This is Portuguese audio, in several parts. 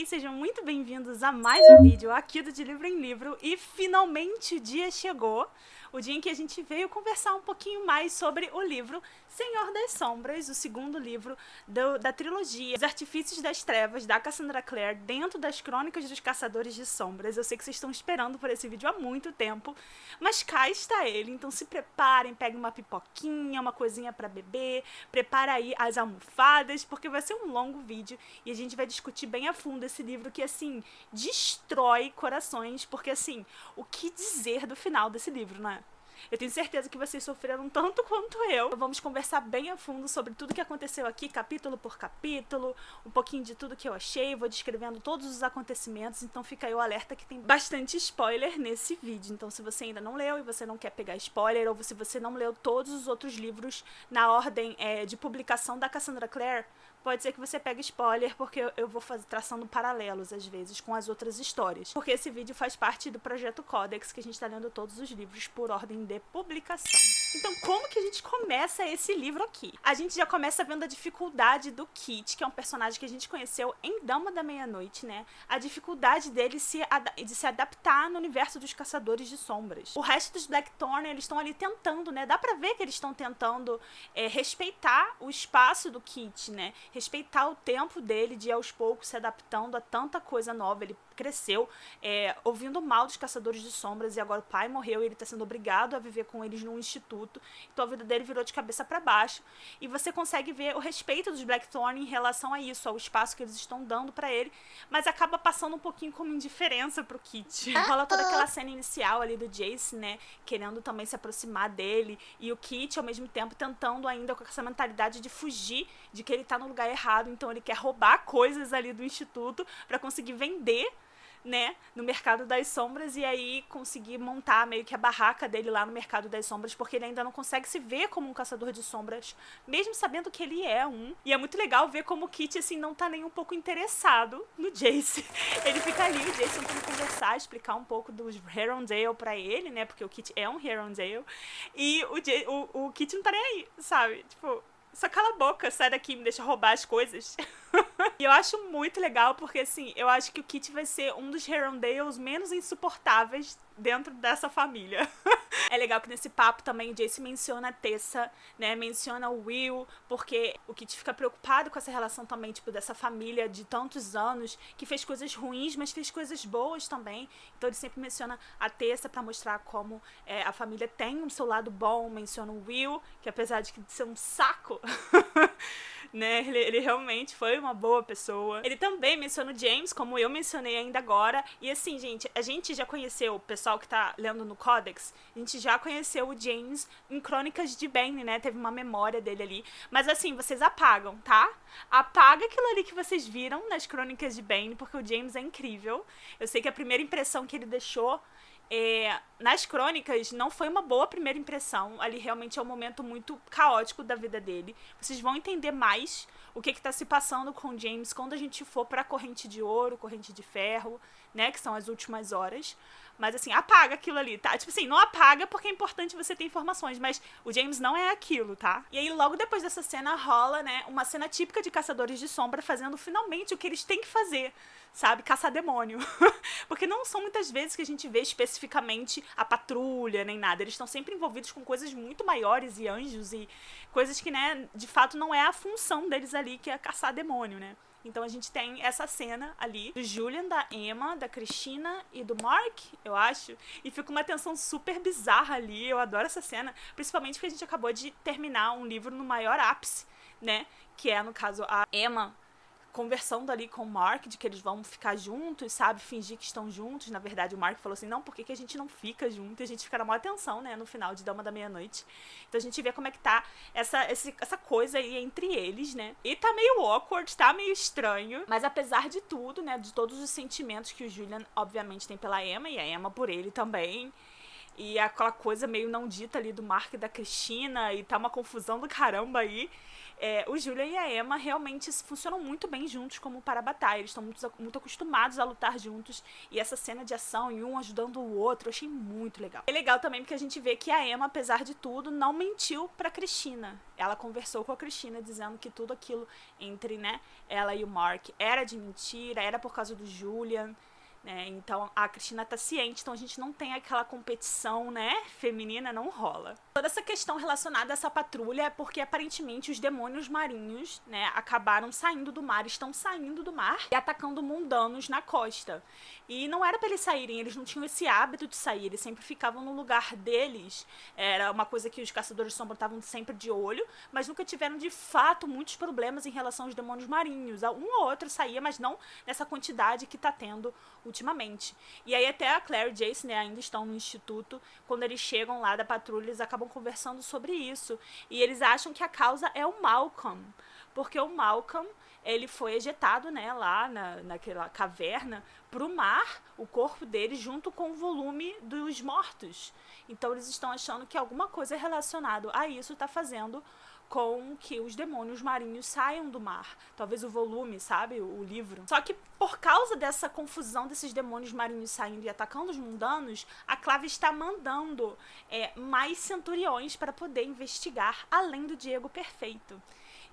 Sejam muito bem-vindos a mais um vídeo aqui do De Livro em Livro. E finalmente o dia chegou, o dia em que a gente veio conversar um pouquinho mais sobre o livro Senhor das Sombras, o segundo livro da trilogia Os Artifícios das Trevas, da Cassandra Clare, dentro das Crônicas dos Caçadores de Sombras. Eu sei que vocês estão esperando por esse vídeo há muito tempo, mas cá está ele, então se preparem, peguem uma pipoquinha, uma coisinha pra beber, prepara aí as almofadas, porque vai ser um longo vídeo e a gente vai discutir bem a fundo esse livro que, assim, destrói corações, porque, assim, o que dizer do final desse livro, né? Eu tenho certeza que vocês sofreram tanto quanto eu. Vamos conversar bem a fundo sobre tudo que aconteceu aqui, capítulo por capítulo, um pouquinho de tudo que eu achei, vou descrevendo todos os acontecimentos, então fica aí o alerta que tem bastante spoiler nesse vídeo. Então se você ainda não leu e você não quer pegar spoiler, ou se você não leu todos os outros livros na ordem de publicação da Cassandra Clare, pode ser que você pegue spoiler, porque eu vou traçando paralelos, às vezes, com as outras histórias. Porque esse vídeo faz parte do Projeto Codex, que a gente tá lendo todos os livros por ordem de publicação. Então, como que a gente começa esse livro aqui? A gente já começa vendo a dificuldade do Kit, que é um personagem que a gente conheceu em Dama da Meia-Noite, né? A dificuldade dele de se adaptar no universo dos Caçadores de Sombras. O resto dos Blackthorn, eles estão ali tentando, né? Dá pra ver que eles estão tentando respeitar o espaço do Kit, né? Respeitar o tempo dele de ir aos poucos se adaptando a tanta coisa nova. Ele cresceu ouvindo mal dos Caçadores de Sombras e agora o pai morreu e ele tá sendo obrigado a viver com eles num instituto. Então a vida dele virou de cabeça pra baixo. E você consegue ver o respeito dos Blackthorn em relação a isso, ao espaço que eles estão dando pra ele, mas acaba passando um pouquinho como indiferença pro Kit. Rola toda aquela cena inicial ali do Jace, né, querendo também se aproximar dele, e o Kit ao mesmo tempo tentando ainda com essa mentalidade de fugir de que ele tá no lugar errado, então ele quer roubar coisas ali do instituto pra conseguir vender, né, no Mercado das Sombras, e aí conseguir montar meio que a barraca dele lá no Mercado das Sombras, porque ele ainda não consegue se ver como um caçador de sombras, mesmo sabendo que ele é um. E é muito legal ver como o Kit, assim, não tá nem um pouco interessado no Jace. Ele fica ali, o Jace tentando conversar, explicar um pouco dos Herondale pra ele, né, porque o Kit é um Herondale, e o Kit não tá nem aí, sabe? Tipo, só cala a boca, sai daqui, me deixa roubar as coisas. E eu acho muito legal, porque assim, eu acho que o Kit vai ser um dos Herondales menos insuportáveis dentro dessa família. É legal que nesse papo também o Jace menciona a Tessa, né, menciona o Will, porque o Kit fica preocupado com essa relação também, tipo, dessa família de tantos anos, que fez coisas ruins, mas fez coisas boas também. Então ele sempre menciona a Tessa pra mostrar como a família tem um seu lado bom, menciona o Will, que apesar de ser um saco, né, ele realmente foi uma boa pessoa. Ele também menciona o James, como eu mencionei ainda agora. E assim, gente, a gente já conheceu, o pessoal que tá lendo no Codex, a gente já conheceu o James em Crônicas de Bane, né? Teve uma memória dele ali. Mas assim, vocês apagam, tá? Apaga aquilo ali que vocês viram nas Crônicas de Bane, porque o James é incrível. Eu sei que a primeira impressão que ele deixou nas crônicas não foi uma boa primeira impressão. Ali realmente é um momento muito caótico da vida dele. Vocês vão entender mais o que tá se passando com o James quando a gente for pra Corrente de Ouro, Corrente de Ferro, né, que são as últimas horas. Mas assim, apaga aquilo ali, tá? Tipo assim, não apaga porque é importante você ter informações, mas o James não é aquilo, tá? E aí logo depois dessa cena rola, né, uma cena típica de Caçadores de Sombra fazendo finalmente o que eles têm que fazer, sabe? Caçar demônio. Porque não são muitas vezes que a gente vê especificamente a patrulha, nem nada. Eles estão sempre envolvidos com coisas muito maiores e anjos e coisas que, né, de fato não é a função deles ali, que é caçar demônio, né? Então a gente tem essa cena ali do Julian, da Emma, da Cristina e do Mark, eu acho. E fica uma tensão super bizarra ali. Eu adoro essa cena, principalmente porque a gente acabou de terminar um livro no maior ápice, né? Que é, no caso, a Emma conversando ali com o Mark de que eles vão ficar juntos, sabe? Fingir que estão juntos. Na verdade, o Mark falou assim, não, por que a gente não fica junto? E a gente fica na maior atenção, né? No final de Dama da Meia-Noite. Então a gente vê como é que tá essa coisa aí entre eles, né? E tá meio awkward, tá meio estranho. Mas apesar de tudo, né? De todos os sentimentos que o Julian, obviamente, tem pela Emma, e a Emma por ele também. E aquela coisa meio não dita ali do Mark e da Cristina, e tá uma confusão do caramba aí. O Julian e a Emma realmente funcionam muito bem juntos como para a batalha. Eles estão muito acostumados a lutar juntos. E essa cena de ação e um ajudando o outro, eu achei muito legal. É legal também porque a gente vê que a Emma, apesar de tudo, não mentiu pra Cristina. Ela conversou com a Cristina dizendo que tudo aquilo entre, né, ela e o Mark era de mentira, era por causa do Julian. Então a Cristina tá ciente, então a gente não tem aquela competição, né, feminina, não rola. Toda essa questão relacionada a essa patrulha é porque aparentemente os demônios marinhos, né, acabaram saindo do mar, estão saindo do mar e atacando mundanos na costa. E não era pra eles saírem, eles não tinham esse hábito de sair, eles sempre ficavam no lugar deles. Era uma coisa que os caçadores de sombra estavam sempre de olho, mas nunca tiveram de fato muitos problemas em relação aos demônios marinhos. Um ou outro saía, mas não nessa quantidade que tá tendo ultimamente. E aí até a Claire e Jace, né, ainda estão no instituto. Quando eles chegam lá da patrulha, eles acabam conversando sobre isso. E eles acham que a causa é o Malcolm. Porque o Malcolm, ele foi ejetado, né, lá naquela caverna pro mar, o corpo dele junto com o volume dos mortos. Então eles estão achando que alguma coisa relacionada a isso tá fazendo com que os demônios marinhos saiam do mar. Talvez o volume, sabe? O livro. Só que por causa dessa confusão desses demônios marinhos saindo e atacando os mundanos, a Clave está mandando mais centuriões para poder investigar, além do Diego Perfeito.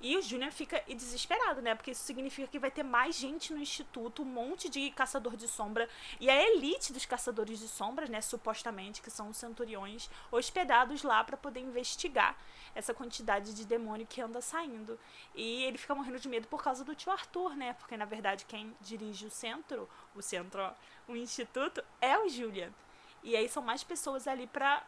E o Julian fica desesperado, né? Porque isso significa que vai ter mais gente no instituto, um monte de caçador de sombra. E a elite dos caçadores de sombras, né? Supostamente, que são os centuriões, hospedados lá para poder investigar essa quantidade de demônio que anda saindo. E ele fica morrendo de medo por causa do tio Arthur, né? Porque, na verdade, quem dirige o instituto, é o Julian. E aí são mais pessoas ali pra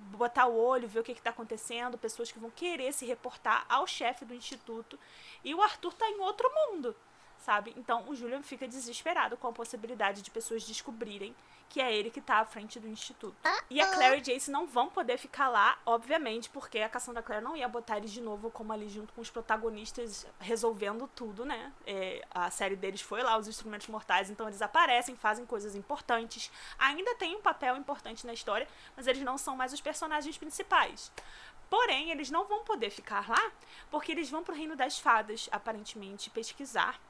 botar o olho, ver o que tá acontecendo, pessoas que vão querer se reportar ao chefe do instituto. E o Arthur tá em outro mundo, sabe? Então o Julian fica desesperado com a possibilidade de pessoas descobrirem que é ele que tá à frente do instituto. E a Claire e Jace não vão poder ficar lá, obviamente, porque a Cassandra Clare não ia botar eles de novo como ali junto com os protagonistas resolvendo tudo, né? A série deles foi lá, Os Instrumentos Mortais, então eles aparecem, fazem coisas importantes, ainda tem um papel importante na história, mas eles não são mais os personagens principais. Porém, eles não vão poder ficar lá, porque eles vão pro Reino das Fadas, aparentemente, pesquisar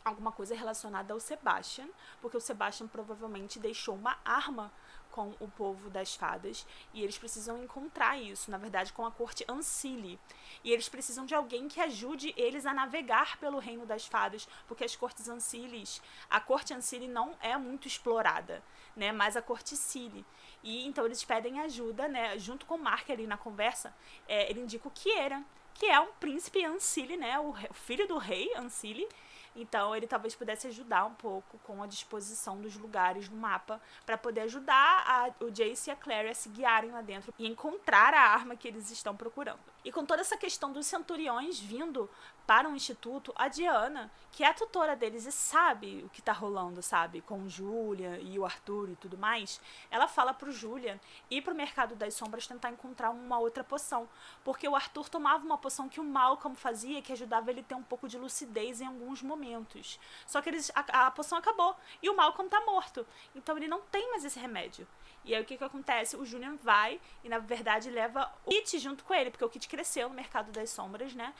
alguma coisa relacionada ao Sebastian, porque o Sebastian provavelmente deixou uma arma com o povo das fadas, e eles precisam encontrar isso, na verdade, com a corte Ancili. E eles precisam de alguém que ajude eles a navegar pelo reino das fadas, porque as cortes Ancilis, a corte Ancili não é muito explorada, né, mas a corte Cili. E então eles pedem ajuda, né, junto com o Mark ali na conversa, ele indica o Kiera, que é um príncipe Ancili, né, o filho do rei Ancili. Então ele talvez pudesse ajudar um pouco com a disposição dos lugares no mapa para poder ajudar o Jace e a Claire a se guiarem lá dentro e encontrar a arma que eles estão procurando. E com toda essa questão dos centuriões vindo para um instituto, a Diana, que é a tutora deles e sabe o que tá rolando, sabe, com o Julian e o Arthur e tudo mais, ela fala pro Julian ir pro Mercado das Sombras tentar encontrar uma outra poção, porque o Arthur tomava uma poção que o Malcolm fazia, que ajudava ele a ter um pouco de lucidez em alguns momentos. Só que a poção acabou e o Malcolm tá morto, então ele não tem mais esse remédio. E aí o que acontece? O Julian vai e na verdade leva o Kit junto com ele, porque o Kit cresceu no Mercado das Sombras, né?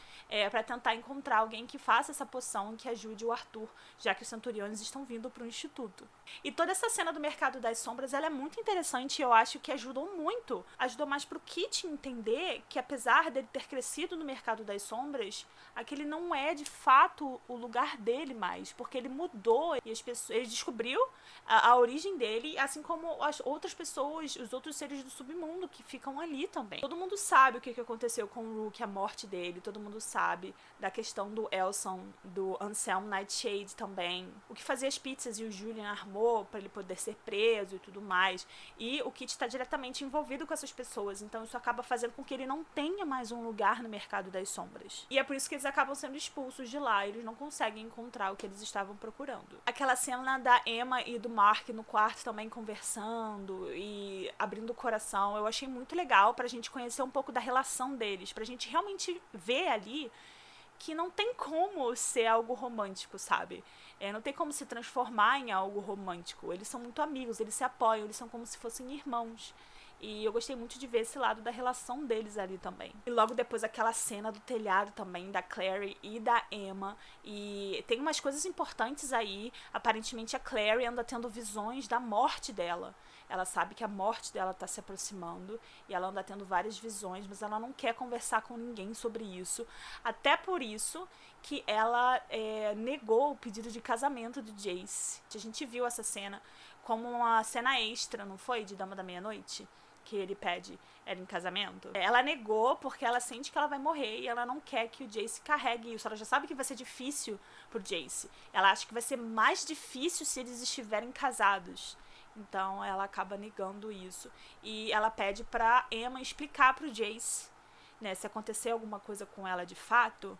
Pra tentar encontrar alguém que faça essa poção que ajude o Arthur, já que os centuriões estão vindo pro instituto. E toda essa cena do Mercado das Sombras, ela é muito interessante e eu acho que ajudou muito. Ajudou mais pro Kit entender que apesar dele ter crescido no Mercado das Sombras, aquele não é de fato o lugar dele mais, porque ele mudou e ele descobriu a origem dele, assim como as outras pessoas, os outros seres do submundo que ficam ali também. Todo mundo sabe o que aconteceu com o Rook, a morte dele, todo mundo sabe da questão do Elson, do Anselm Nightshade também, o que fazia as pizzas e o Julian armou para ele poder ser preso e tudo mais, e o Kit está diretamente envolvido com essas pessoas, então isso acaba fazendo com que ele não tenha mais um lugar no mercado das sombras. E é por isso que eles acabam sendo expulsos de lá, eles não conseguem encontrar o que eles estavam procurando. Aquela cena da Emma e do Mark no quarto também conversando e abrindo o coração, eu achei muito legal pra gente conhecer um pouco da relação deles, pra gente realmente ver ali que não tem como ser algo romântico, sabe? Não tem como se transformar em algo romântico. Eles são muito amigos, eles se apoiam, eles são como se fossem irmãos. E eu gostei muito de ver esse lado da relação deles ali também. E logo depois aquela cena do telhado também, da Clary e da Emma. E tem umas coisas importantes aí. Aparentemente a Clary anda tendo visões da morte dela. Ela sabe que a morte dela tá se aproximando e ela anda tendo várias visões, mas ela não quer conversar com ninguém sobre isso. Até por isso que ela negou o pedido de casamento do Jace. A gente viu essa cena como uma cena extra, não foi? De Dama da Meia-Noite? Que ele pede ela em casamento. Ela negou porque ela sente que ela vai morrer e ela não quer que o Jace carregue isso. Ela já sabe que vai ser difícil pro Jace. Ela acha que vai ser mais difícil se eles estiverem casados. Então ela acaba negando isso. E ela pede pra Emma explicar pro Jace, né, se acontecer alguma coisa com ela de fato,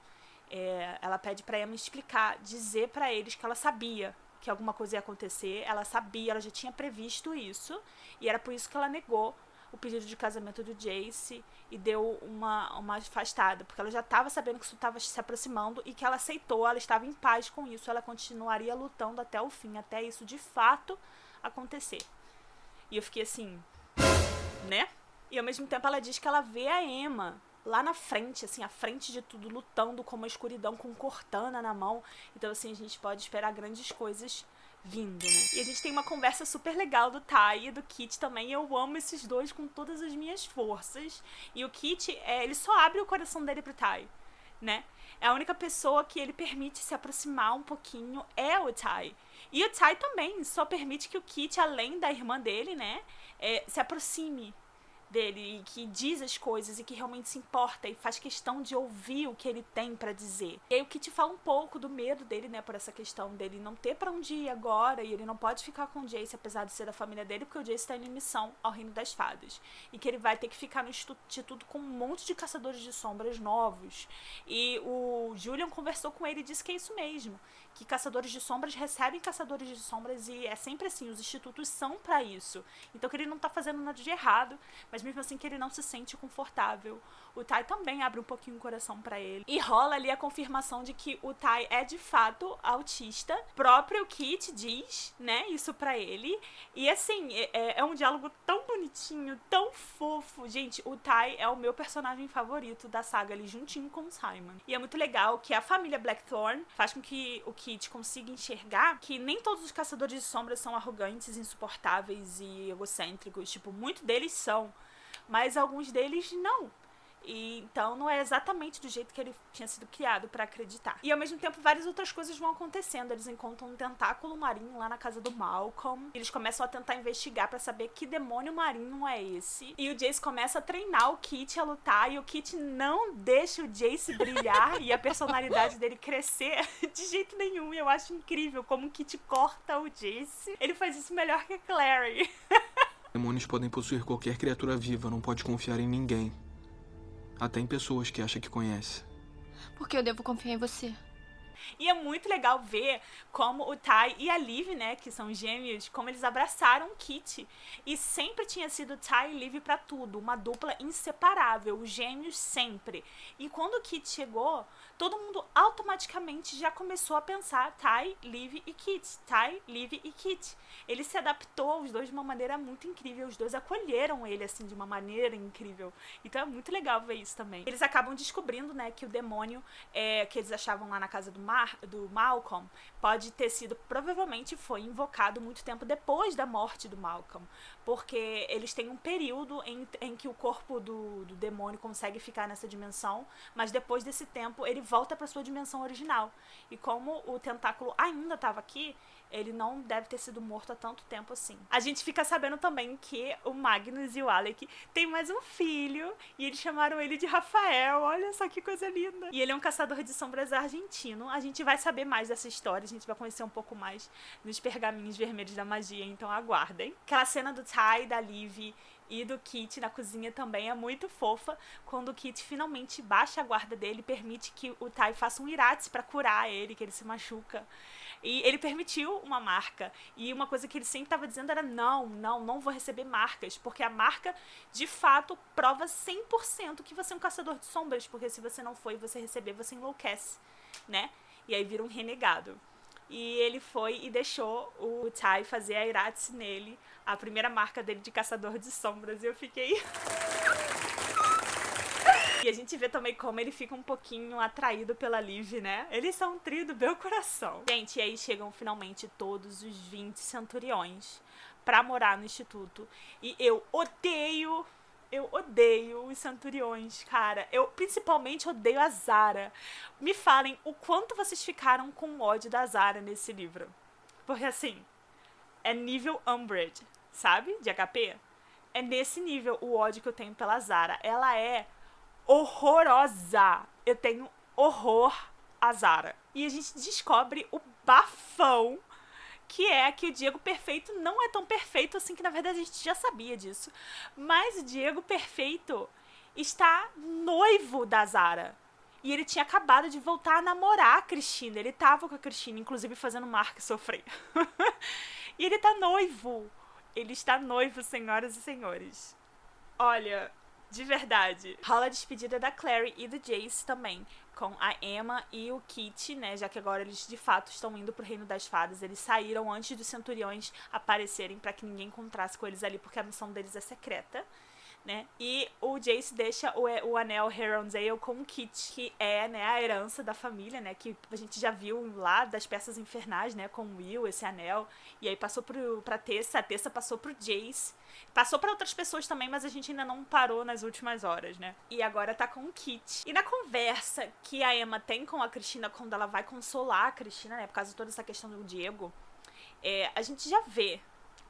ela pede pra Emma explicar, dizer pra eles que ela sabia que alguma coisa ia acontecer, ela sabia, ela já tinha previsto isso, e era por isso que ela negou o pedido de casamento do Jace e deu uma afastada, porque ela já estava sabendo que isso estava se aproximando e que ela aceitou, ela estava em paz com isso, ela continuaria lutando até o fim, até isso de fato acontecer. E eu fiquei assim, né? E ao mesmo tempo ela diz que ela vê a Emma lá na frente, assim, à frente de tudo, lutando com uma escuridão, com Cortana na mão. Então, assim, a gente pode esperar grandes coisas vindo, né? E a gente tem uma conversa super legal do Ty e do Kit também. Eu amo esses dois com todas as minhas forças. E o Kit, ele só abre o coração dele pro Ty, né? É a única pessoa que ele permite se aproximar um pouquinho é o Ty. E o Ty também só permite que o Kit, além da irmã dele, né, se aproxime dele, e que diz as coisas e que realmente se importa e faz questão de ouvir o que ele tem pra dizer. E aí o Kit fala um pouco do medo dele, né, por essa questão dele não ter pra onde ir agora, e ele não pode ficar com o Jace, apesar de ser da família dele, porque o Jace tá em missão ao Reino das Fadas, e que ele vai ter que ficar no Instituto com um monte de caçadores de sombras novos. E o Julian conversou com ele e disse que é isso mesmo, que caçadores de sombras recebem caçadores de sombras, e é sempre assim, os institutos são pra isso. Então que ele não tá fazendo nada de errado, mas mesmo assim que ele não se sente confortável. O Ty também abre um pouquinho o coração pra ele. E rola ali a confirmação de que o Ty é de fato autista. O próprio Kit diz, né, isso pra ele. E assim, é um diálogo tão bonitinho, tão fofo. Gente, o Ty é o meu personagem favorito da saga ali, juntinho com o Simon. E é muito legal que a família Blackthorn faz com que o Kit consiga enxergar que nem todos os caçadores de sombras são arrogantes, insuportáveis e egocêntricos. Tipo, muitos deles são, mas alguns deles não. E então não é exatamente do jeito que ele tinha sido criado pra acreditar. E ao mesmo tempo várias outras coisas vão acontecendo. Eles encontram um tentáculo marinho lá na casa do Malcolm. Eles começam a tentar investigar pra saber que demônio marinho é esse. E o Jace começa a treinar o Kit a lutar. E o Kit não deixa o Jace brilhar e a personalidade dele crescer de jeito nenhum. E eu acho incrível como o Kit corta o Jace. Ele faz isso melhor que a Clary. Demônios podem possuir qualquer criatura viva, não pode confiar em ninguém. Até em pessoas que acha que conhece. Por que eu devo confiar em você? E é muito legal ver como o Ty e a Liv, né, que são gêmeos, como eles abraçaram o Kit. E sempre tinha sido Ty e Liv pra tudo, uma dupla inseparável, os gêmeos sempre. E quando o Kit chegou, todo mundo automaticamente já começou a pensar Ty, Liv e Kit, Ty, Liv e Kit. Ele se adaptou aos dois de uma maneira muito incrível, os dois acolheram ele assim de uma maneira incrível. Então é muito legal ver isso também. Eles acabam descobrindo, né, que o demônio que eles achavam lá na casa do Malcolm pode ter sido, provavelmente foi invocado muito tempo depois da morte do Malcolm, porque eles têm um período em que o corpo do demônio consegue ficar nessa dimensão, mas depois desse tempo ele volta para sua dimensão original. E como o tentáculo ainda estava aqui, ele não deve ter sido morto há tanto tempo assim. A gente fica sabendo também que o Magnus e o Alec têm mais um filho, e eles chamaram ele de Rafael, olha só que coisa linda. E ele é um caçador de sombras argentino. A gente vai saber mais dessa história, a gente vai conhecer um pouco mais nos pergaminhos vermelhos da magia, então aguardem. Aquela cena do Ty, da Liv e do Kit na cozinha também é muito fofa, quando o Kit finalmente baixa a guarda dele e permite que o Ty faça um irates pra curar ele, que ele se machuca. E ele permitiu uma marca, e uma coisa que ele sempre estava dizendo era não vou receber marcas, porque a marca, de fato, prova 100% que você é um caçador de sombras, porque se você não for e você receber, você enlouquece, né? E aí vira um renegado. E ele foi e deixou o Ty fazer a irates nele, a primeira marca dele de caçador de sombras, e eu fiquei... E a gente vê também como ele fica um pouquinho atraído pela Liv, né? Eles são um trio do meu coração. Gente, e aí chegam finalmente todos os 20 centuriões pra morar no instituto. E eu odeio os centuriões, cara. Eu principalmente odeio a Zara. Me falem o quanto vocês ficaram com ódio da Zara nesse livro. Porque assim, é nível Umbridge, sabe? De HP. É nesse nível o ódio que eu tenho pela Zara. Ela é horrorosa. Eu tenho horror a Zara. E a gente descobre o bafão que é que o Diego Perfeito não é tão perfeito assim, que na verdade a gente já sabia disso. Mas o Diego Perfeito está noivo da Zara. E ele tinha acabado de voltar a namorar a Cristina. Ele tava com a Cristina, inclusive fazendo Mark sofrer. E ele tá noivo. Ele está noivo, senhoras e senhores. Olha, de verdade. Rola a despedida da Clary e do Jace também, com a Emma e o Kit, né? Já que agora eles de fato estão indo pro Reino das Fadas. Eles saíram antes dos Centuriões aparecerem pra que ninguém encontrasse com eles ali, porque a missão deles é secreta, né? E o Jace deixa o anel Herondale com o Kit, que é, né, a herança da família, né? Que a gente já viu lá das Peças Infernais, né? Com o Will, esse anel. E aí passou pra Tessa, a Tessa passou pro Jace. Passou pra outras pessoas também, mas a gente ainda não parou nas últimas horas, né? E agora tá com o Kit. E na conversa que a Emma tem com a Cristina, quando ela vai consolar a Cristina, né? Por causa de toda essa questão do Diego, a gente já vê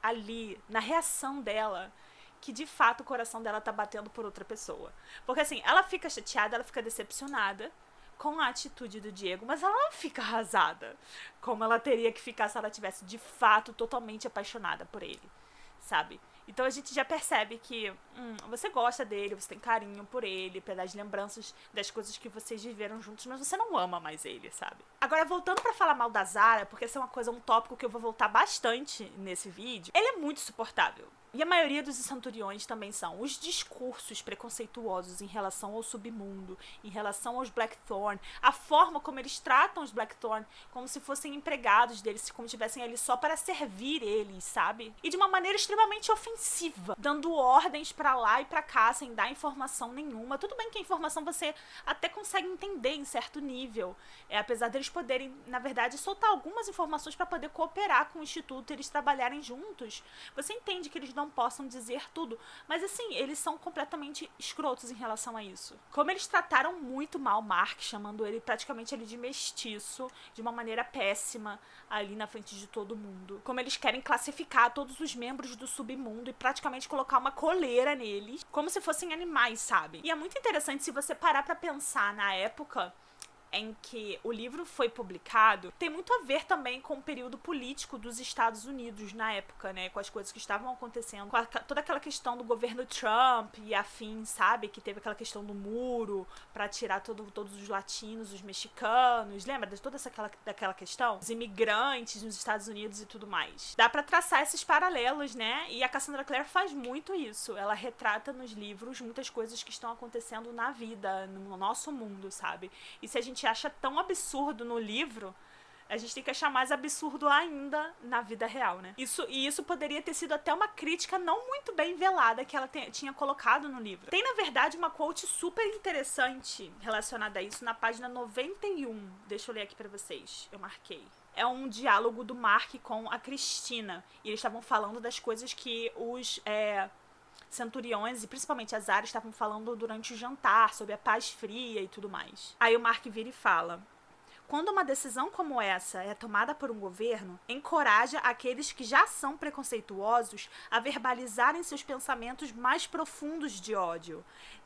ali, na reação dela, que de fato o coração dela tá batendo por outra pessoa. Porque assim, ela fica chateada, ela fica decepcionada com a atitude do Diego, mas ela não fica arrasada como ela teria que ficar se ela tivesse de fato totalmente apaixonada por ele, sabe? Então a gente já percebe que você gosta dele, você tem carinho por ele, pelas lembranças das coisas que vocês viveram juntos, mas você não ama mais ele, sabe? Agora, voltando pra falar mal da Zara, porque essa é um tópico que eu vou voltar bastante nesse vídeo, ele é muito suportável. E a maioria dos centuriões também são. Os discursos preconceituosos em relação ao submundo, em relação aos Blackthorn, a forma como eles tratam os Blackthorn como se fossem empregados deles, como estivessem ali só para servir eles, sabe? E de uma maneira extremamente ofensiva, dando ordens pra lá e pra cá, sem dar informação nenhuma. Tudo bem que a informação você até consegue entender em certo nível, apesar deles poderem, na verdade, soltar algumas informações para poder cooperar com o Instituto, eles trabalharem juntos. Você entende que eles não possam dizer tudo, mas assim, eles são completamente escrotos em relação a isso. Como eles trataram muito mal Mark, chamando ele praticamente ali de mestiço, de uma maneira péssima, ali na frente de todo mundo. Como eles querem classificar todos os membros do submundo e praticamente colocar uma coleira neles, como se fossem animais, sabe? E é muito interessante se você parar pra pensar na época em que o livro foi publicado, tem muito a ver também com o período político dos Estados Unidos na época, né? Com as coisas que estavam acontecendo, com toda aquela questão do governo Trump e afim, sabe? Que teve aquela questão do muro pra tirar todos os latinos, os mexicanos, lembra de toda daquela questão? Os imigrantes nos Estados Unidos e tudo mais. Dá pra traçar esses paralelos, né? E a Cassandra Clare faz muito isso. Ela retrata nos livros muitas coisas que estão acontecendo na vida, no nosso mundo, sabe? E se a gente acha tão absurdo no livro, a gente tem que achar mais absurdo ainda na vida real, né? Isso poderia ter sido até uma crítica não muito bem velada que ela tinha colocado no livro. Tem, na verdade, uma quote super interessante relacionada a isso na página 91. Deixa eu ler aqui pra vocês. Eu marquei. É um diálogo do Mark com a Cristina. E eles estavam falando das coisas que os centuriões, e principalmente as Zara, estavam falando durante o jantar, sobre a paz fria e tudo mais. Aí o Mark vira e fala: Quando uma decisão como essa é tomada por um governo, encoraja aqueles que já são preconceituosos a verbalizarem seus pensamentos mais profundos de ódio.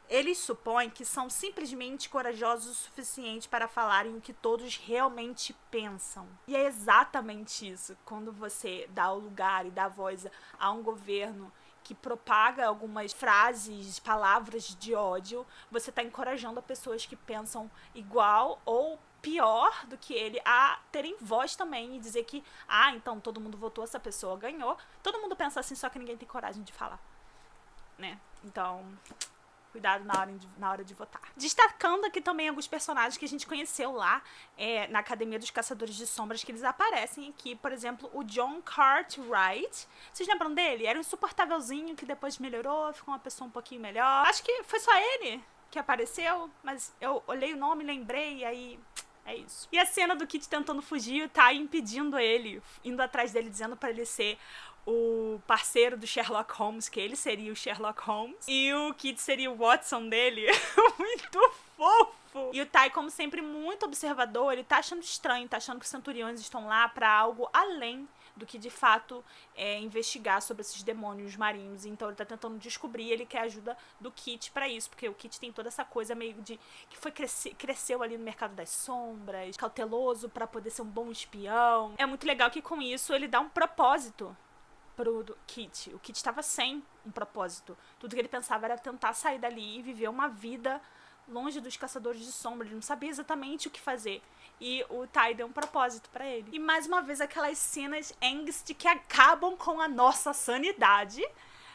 Eles supõem que são simplesmente corajosos o suficiente para falarem o que todos realmente pensam. E é exatamente isso. Quando você dá o lugar e dá voz a um governo que propaga algumas frases, palavras de ódio, você está encorajando pessoas que pensam igual ou pior do que ele a terem voz também e dizer que, então todo mundo votou, essa pessoa ganhou. Todo mundo pensa assim, só que ninguém tem coragem de falar, né? Então, cuidado na hora de votar. Destacando aqui também alguns personagens que a gente conheceu lá na Academia dos Caçadores de Sombras, que eles aparecem aqui. Por exemplo, o John Cartwright. Vocês lembram dele? Era um insuportávelzinho que depois melhorou, ficou uma pessoa um pouquinho melhor. Acho que foi só ele que apareceu, mas eu olhei o nome, lembrei, e aí é isso. E a cena do Kit tentando fugir, tá impedindo ele, indo atrás dele, dizendo pra ele ser o parceiro do Sherlock Holmes, que ele seria o Sherlock Holmes, e o Kit seria o Watson dele. Muito fofo! E o Ty, como sempre, muito observador, ele tá achando estranho, tá achando que os centuriões estão lá pra algo além do que de fato investigar sobre esses demônios marinhos. Então ele tá tentando descobrir, ele quer a ajuda do Kit pra isso, porque o Kit tem toda essa coisa meio de que foi cresceu ali no mercado das sombras, cauteloso pra poder ser um bom espião. É muito legal que com isso ele dá um propósito pro Kit. O Kit estava sem um propósito. Tudo que ele pensava era tentar sair dali e viver uma vida longe dos caçadores de sombra. Ele não sabia exatamente o que fazer. E o Ty deu um propósito pra ele. E mais uma vez aquelas cenas angst que acabam com a nossa sanidade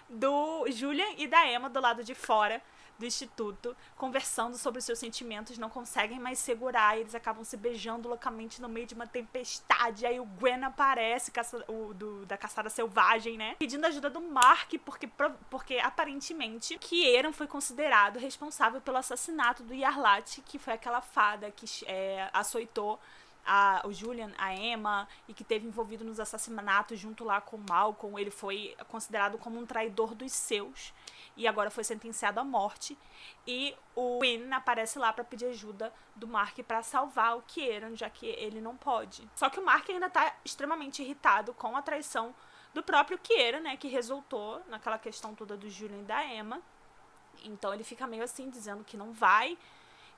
do Julian e da Emma do lado de fora do instituto, conversando sobre os seus sentimentos, não conseguem mais segurar, e eles acabam se beijando loucamente no meio de uma tempestade. Aí o Gwen aparece, da caçada selvagem, né, pedindo ajuda do Mark, porque aparentemente Kieran foi considerado responsável pelo assassinato do Yarlat, que foi aquela fada que açoitou o Julian, a Emma, e que esteve envolvido nos assassinatos junto lá com o Malcolm. Ele foi considerado como um traidor dos seus e agora foi sentenciado à morte. E o Wynne aparece lá pra pedir ajuda do Mark pra salvar o Kieran, já que ele não pode. Só que o Mark ainda tá extremamente irritado com a traição do próprio Kieran, né, que resultou naquela questão toda do Julian e da Emma. Então ele fica meio assim, dizendo que não vai.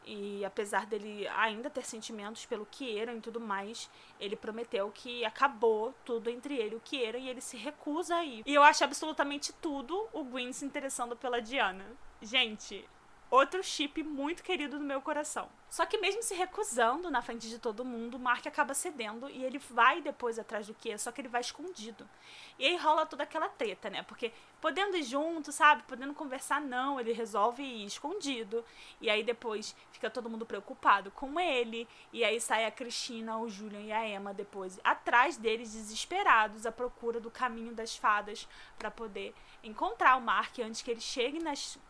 E apesar dele ainda ter sentimentos pelo Kieran e tudo mais, ele prometeu que acabou tudo entre ele e o Kieran, e ele se recusa a ir. E eu acho absolutamente tudo o Gwyn se interessando pela Diana. Gente, outro chip muito querido no meu coração. Só que mesmo se recusando na frente de todo mundo, o Mark acaba cedendo e ele vai depois atrás do Kieran, só que ele vai escondido. E aí rola toda aquela treta, né? Porque podendo ir junto, sabe? Podendo conversar, não. Ele resolve ir escondido. E aí depois fica todo mundo preocupado com ele. E aí sai a Cristina, o Julian e a Emma depois atrás deles, desesperados, à procura do caminho das fadas para poder encontrar o Mark antes que ele chegue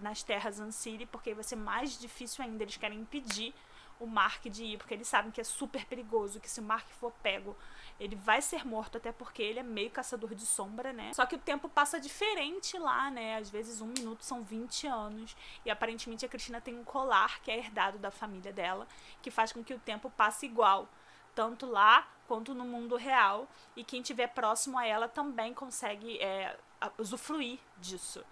nas terras Ancire, porque vai ser mais difícil ainda. Eles querem impedir o Mark de ir, porque eles sabem que é super perigoso, que se o Mark for pego, ele vai ser morto, até porque ele é meio caçador de sombra, né? Só que o tempo passa diferente lá, né? Às vezes 1 minuto são 20 anos. E aparentemente a Cristina tem um colar que é herdado da família dela, que faz com que o tempo passe igual, tanto lá quanto no mundo real. E quem estiver próximo a ela também consegue usufruir disso.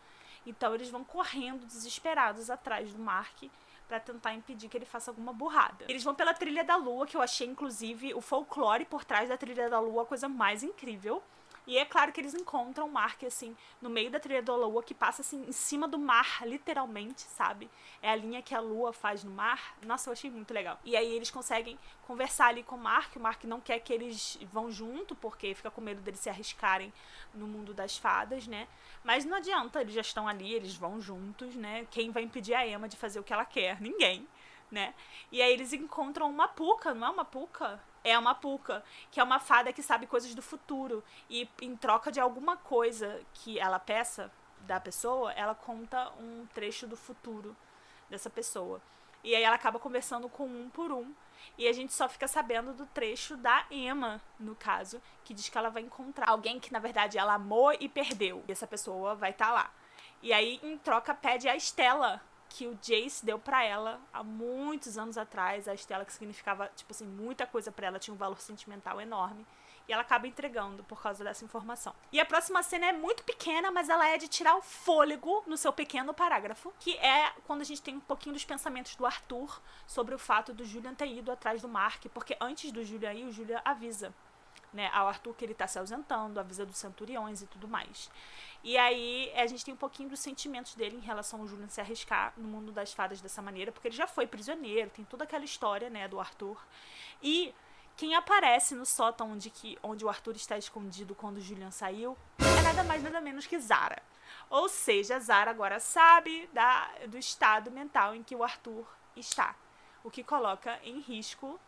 Então eles vão correndo desesperados atrás do Mark pra tentar impedir que ele faça alguma burrada. Eles vão pela Trilha da Lua, que eu achei, inclusive, o folclore por trás da Trilha da Lua a coisa mais incrível. E é claro que eles encontram o Mark, assim, no meio da Trilha da Lua, que passa, assim, em cima do mar, literalmente, sabe? É a linha que a Lua faz no mar. Nossa, eu achei muito legal. E aí eles conseguem conversar ali com o Mark. O Mark não quer que eles vão junto, porque fica com medo deles se arriscarem no mundo das fadas, né? Mas não adianta, eles já estão ali, eles vão juntos, né? Quem vai impedir a Emma de fazer o que ela quer? Ninguém, né? E aí eles encontram uma puca, não é uma puca? É uma puca, que é uma fada que sabe coisas do futuro. E em troca de alguma coisa que ela peça da pessoa, ela conta um trecho do futuro dessa pessoa. E aí ela acaba conversando com um por um. E a gente só fica sabendo do trecho da Emma, no caso, que diz que ela vai encontrar alguém que, na verdade, ela amou e perdeu. E essa pessoa vai estar lá. E aí, em troca, pede a Stella, que o Jace deu pra ela há muitos anos atrás, a estela que significava, tipo assim, muita coisa pra ela, tinha um valor sentimental enorme. E ela acaba entregando por causa dessa informação. E a próxima cena é muito pequena, mas ela é de tirar o fôlego no seu pequeno parágrafo, que é quando a gente tem um pouquinho dos pensamentos do Arthur sobre o fato do Julian ter ido atrás do Mark, porque antes do Julian ir, o Julian avisa, né, ao Arthur que ele tá se ausentando, avisa dos centuriões e tudo mais. E aí a gente tem um pouquinho dos sentimentos dele em relação ao Julian se arriscar no mundo das fadas dessa maneira, porque ele já foi prisioneiro, tem toda aquela história, né, do Arthur. E quem aparece no sótão onde o Arthur está escondido quando o Julian saiu é nada mais nada menos que Zara. Ou seja, Zara agora sabe do estado mental em que o Arthur está, o que coloca em risco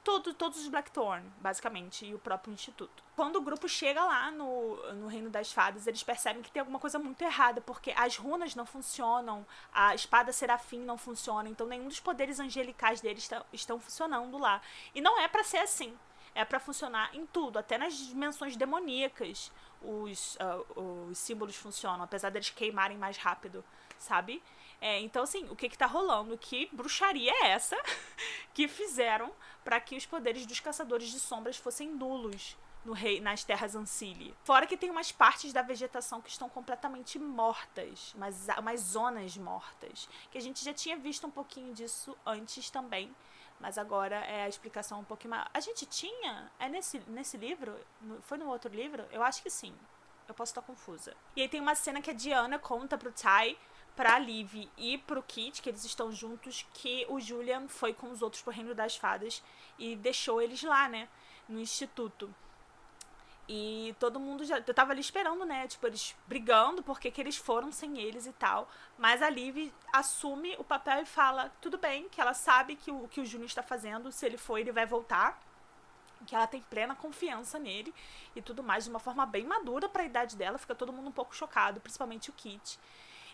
todos os Blackthorn, basicamente, e o próprio instituto. Quando o grupo chega lá no Reino das Fadas, eles percebem que tem alguma coisa muito errada, porque as runas não funcionam, a espada serafim não funciona, então nenhum dos poderes angelicais deles estão funcionando lá. E não é pra ser assim. É pra funcionar em tudo, até nas dimensões demoníacas os símbolos funcionam, apesar deles queimarem mais rápido, sabe? Então, assim, o que tá rolando? Que bruxaria é essa que fizeram para que os poderes dos caçadores de sombras fossem nulos nas terras Ancile? Fora que tem umas partes da vegetação que estão completamente mortas, umas zonas mortas, que a gente já tinha visto um pouquinho disso antes também, mas agora é a explicação um pouquinho mais... A gente tinha? É nesse livro? Foi no outro livro? Eu acho que sim. Eu posso estar confusa. E aí tem uma cena que a Diana conta pro Ty, pra Liv e pro Kit, que eles estão juntos, que o Julian foi com os outros pro Reino das Fadas e deixou eles lá, né, no instituto. E todo mundo eu tava ali esperando, né, tipo, eles brigando porque que eles foram sem eles e tal, mas a Liv assume o papel e fala, tudo bem, que ela sabe que o Julian está fazendo, se ele for, ele vai voltar, que ela tem plena confiança nele e tudo mais, de uma forma bem madura pra idade dela, fica todo mundo um pouco chocado, principalmente o Kit.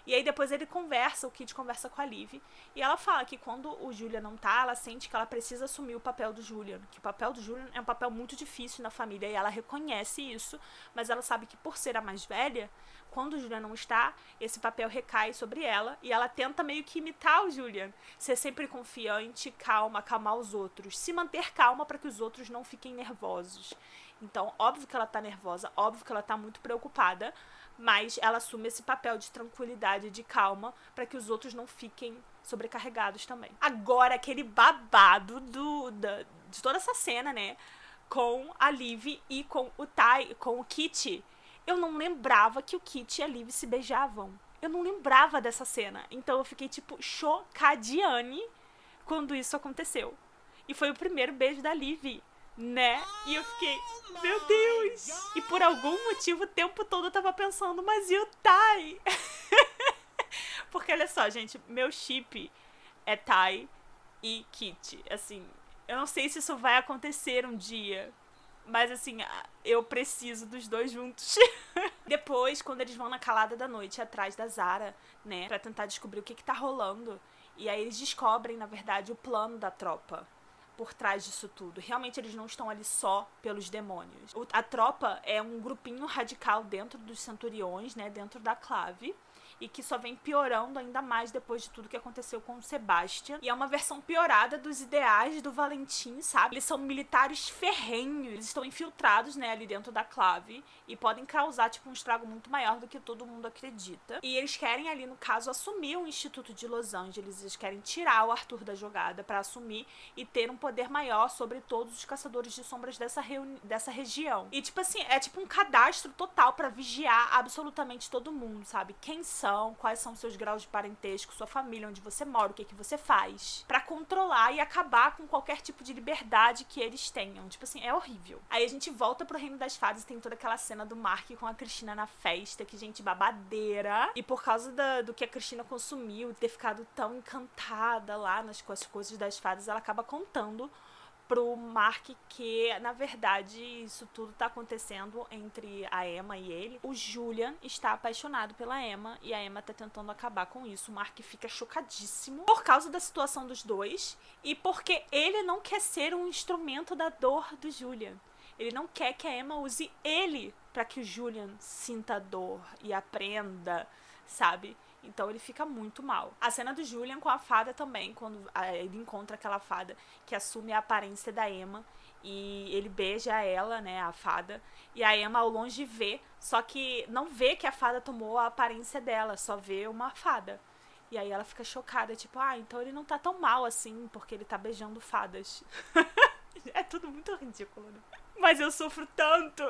E aí depois o Kit conversa com a Liv, e ela fala que quando o Julian não tá, ela sente que ela precisa assumir o papel do Julian, que o papel do Julian é um papel muito difícil na família, e ela reconhece isso, mas ela sabe que por ser a mais velha, quando o Julian não está, esse papel recai sobre ela, e ela tenta meio que imitar o Julian, ser sempre confiante, calma, acalmar os outros, se manter calma para que os outros não fiquem nervosos. Então, óbvio que ela tá nervosa, óbvio que ela tá muito preocupada, mas ela assume esse papel de tranquilidade, de calma, para que os outros não fiquem sobrecarregados também. Agora, aquele babado de toda essa cena, né, com a Liv e com o Ty, com o Kit. Eu não lembrava que o Kit e a Liv se beijavam. Eu não lembrava dessa cena. Então eu fiquei, tipo, chocadiane quando isso aconteceu. E foi o primeiro beijo da Liv, né? E eu fiquei, meu Deus! E por algum motivo o tempo todo eu tava pensando, mas e o Ty? Porque olha só, gente, meu chip é Ty e Kit. Assim, eu não sei se isso vai acontecer um dia, mas assim, eu preciso dos dois juntos. Depois, quando eles vão na calada da noite atrás da Zara, né, pra tentar descobrir o que tá rolando, e aí eles descobrem, na verdade, o plano da tropa por trás disso tudo. Realmente eles não estão ali só pelos demônios. A tropa é um grupinho radical dentro dos centuriões, né, dentro da clave, e que só vem piorando ainda mais depois de tudo que aconteceu com o Sebastian. E é uma versão piorada dos ideais do Valentim, sabe? Eles são militares ferrenhos, eles estão infiltrados, né, ali dentro da clave e podem causar, tipo, um estrago muito maior do que todo mundo acredita. E eles querem ali, no caso, assumir o Instituto de Los Angeles, eles querem tirar o Arthur da jogada pra assumir e ter um poder maior sobre todos os caçadores de sombras dessa região. E, tipo assim, é tipo um cadastro total pra vigiar absolutamente todo mundo, sabe? Quem são, quais são seus graus de parentesco, sua família, onde você mora, o que você faz, pra controlar e acabar com qualquer tipo de liberdade que eles tenham. Tipo assim, é horrível. Aí a gente volta pro Reino das Fadas e tem toda aquela cena do Mark com a Cristina na festa, que, gente, babadeira. E por causa do que a Cristina consumiu, ter ficado tão encantada lá com as coisas das fadas, ela acaba contando pro Mark que, na verdade, isso tudo tá acontecendo entre a Emma e ele. O Julian está apaixonado pela Emma e a Emma tá tentando acabar com isso. O Mark fica chocadíssimo por causa da situação dos dois e porque ele não quer ser um instrumento da dor do Julian. Ele não quer que a Emma use ele para que o Julian sinta dor e aprenda, sabe? Então ele fica muito mal. A cena do Julian com a fada também, quando ele encontra aquela fada que assume a aparência da Emma, e ele beija ela, né, a fada, e a Emma ao longe vê, só que não vê que a fada tomou a aparência dela, só vê uma fada. E aí ela fica chocada, tipo, então ele não tá tão mal assim, porque ele tá beijando fadas. É tudo muito ridículo, né? Mas eu sofro tanto.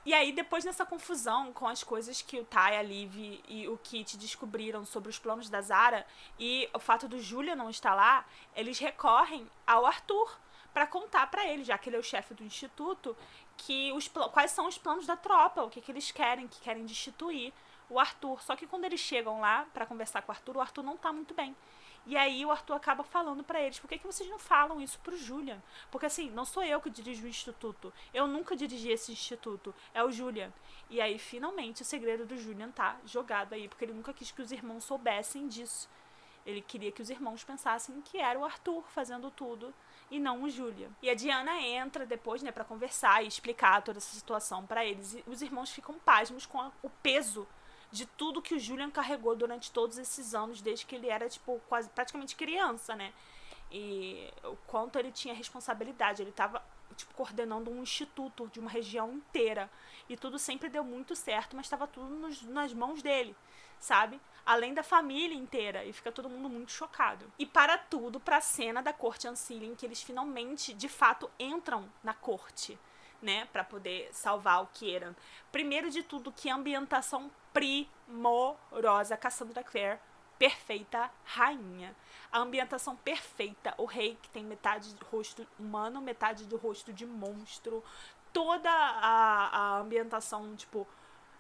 E aí, depois nessa confusão com as coisas que o Ty, a Liv e o Kit descobriram sobre os planos da Zara e o fato do Julian não estar lá, eles recorrem ao Arthur pra contar pra ele, já que ele é o chefe do instituto, que quais são os planos da tropa, o que eles querem, que querem destituir o Arthur. Só que quando eles chegam lá pra conversar com o Arthur não tá muito bem. E aí o Arthur acaba falando pra eles, por que vocês não falam isso pro Julian? Porque assim, não sou eu que dirijo o instituto, eu nunca dirigi esse instituto, é o Julian. E aí finalmente o segredo do Julian tá jogado aí, porque ele nunca quis que os irmãos soubessem disso. Ele queria que os irmãos pensassem que era o Arthur fazendo tudo e não o Julian. E a Diana entra depois, né, pra conversar e explicar toda essa situação pra eles. E os irmãos ficam pasmos com o peso de tudo que o Julian carregou durante todos esses anos, desde que ele era, tipo, quase praticamente criança, né? E o quanto ele tinha responsabilidade. Ele tava, tipo, coordenando um instituto de uma região inteira. E tudo sempre deu muito certo, mas tava tudo nas mãos dele, sabe? Além da família inteira. E fica todo mundo muito chocado. E para tudo, pra cena da corte Ancilian, em que eles finalmente, de fato, entram na corte, né, pra poder salvar o Kieran. Primeiro de tudo, que ambientação primorosa. Cassandra Clare, perfeita rainha. A ambientação perfeita. O rei que tem metade do rosto humano, metade do rosto de monstro. Toda a ambientação, tipo,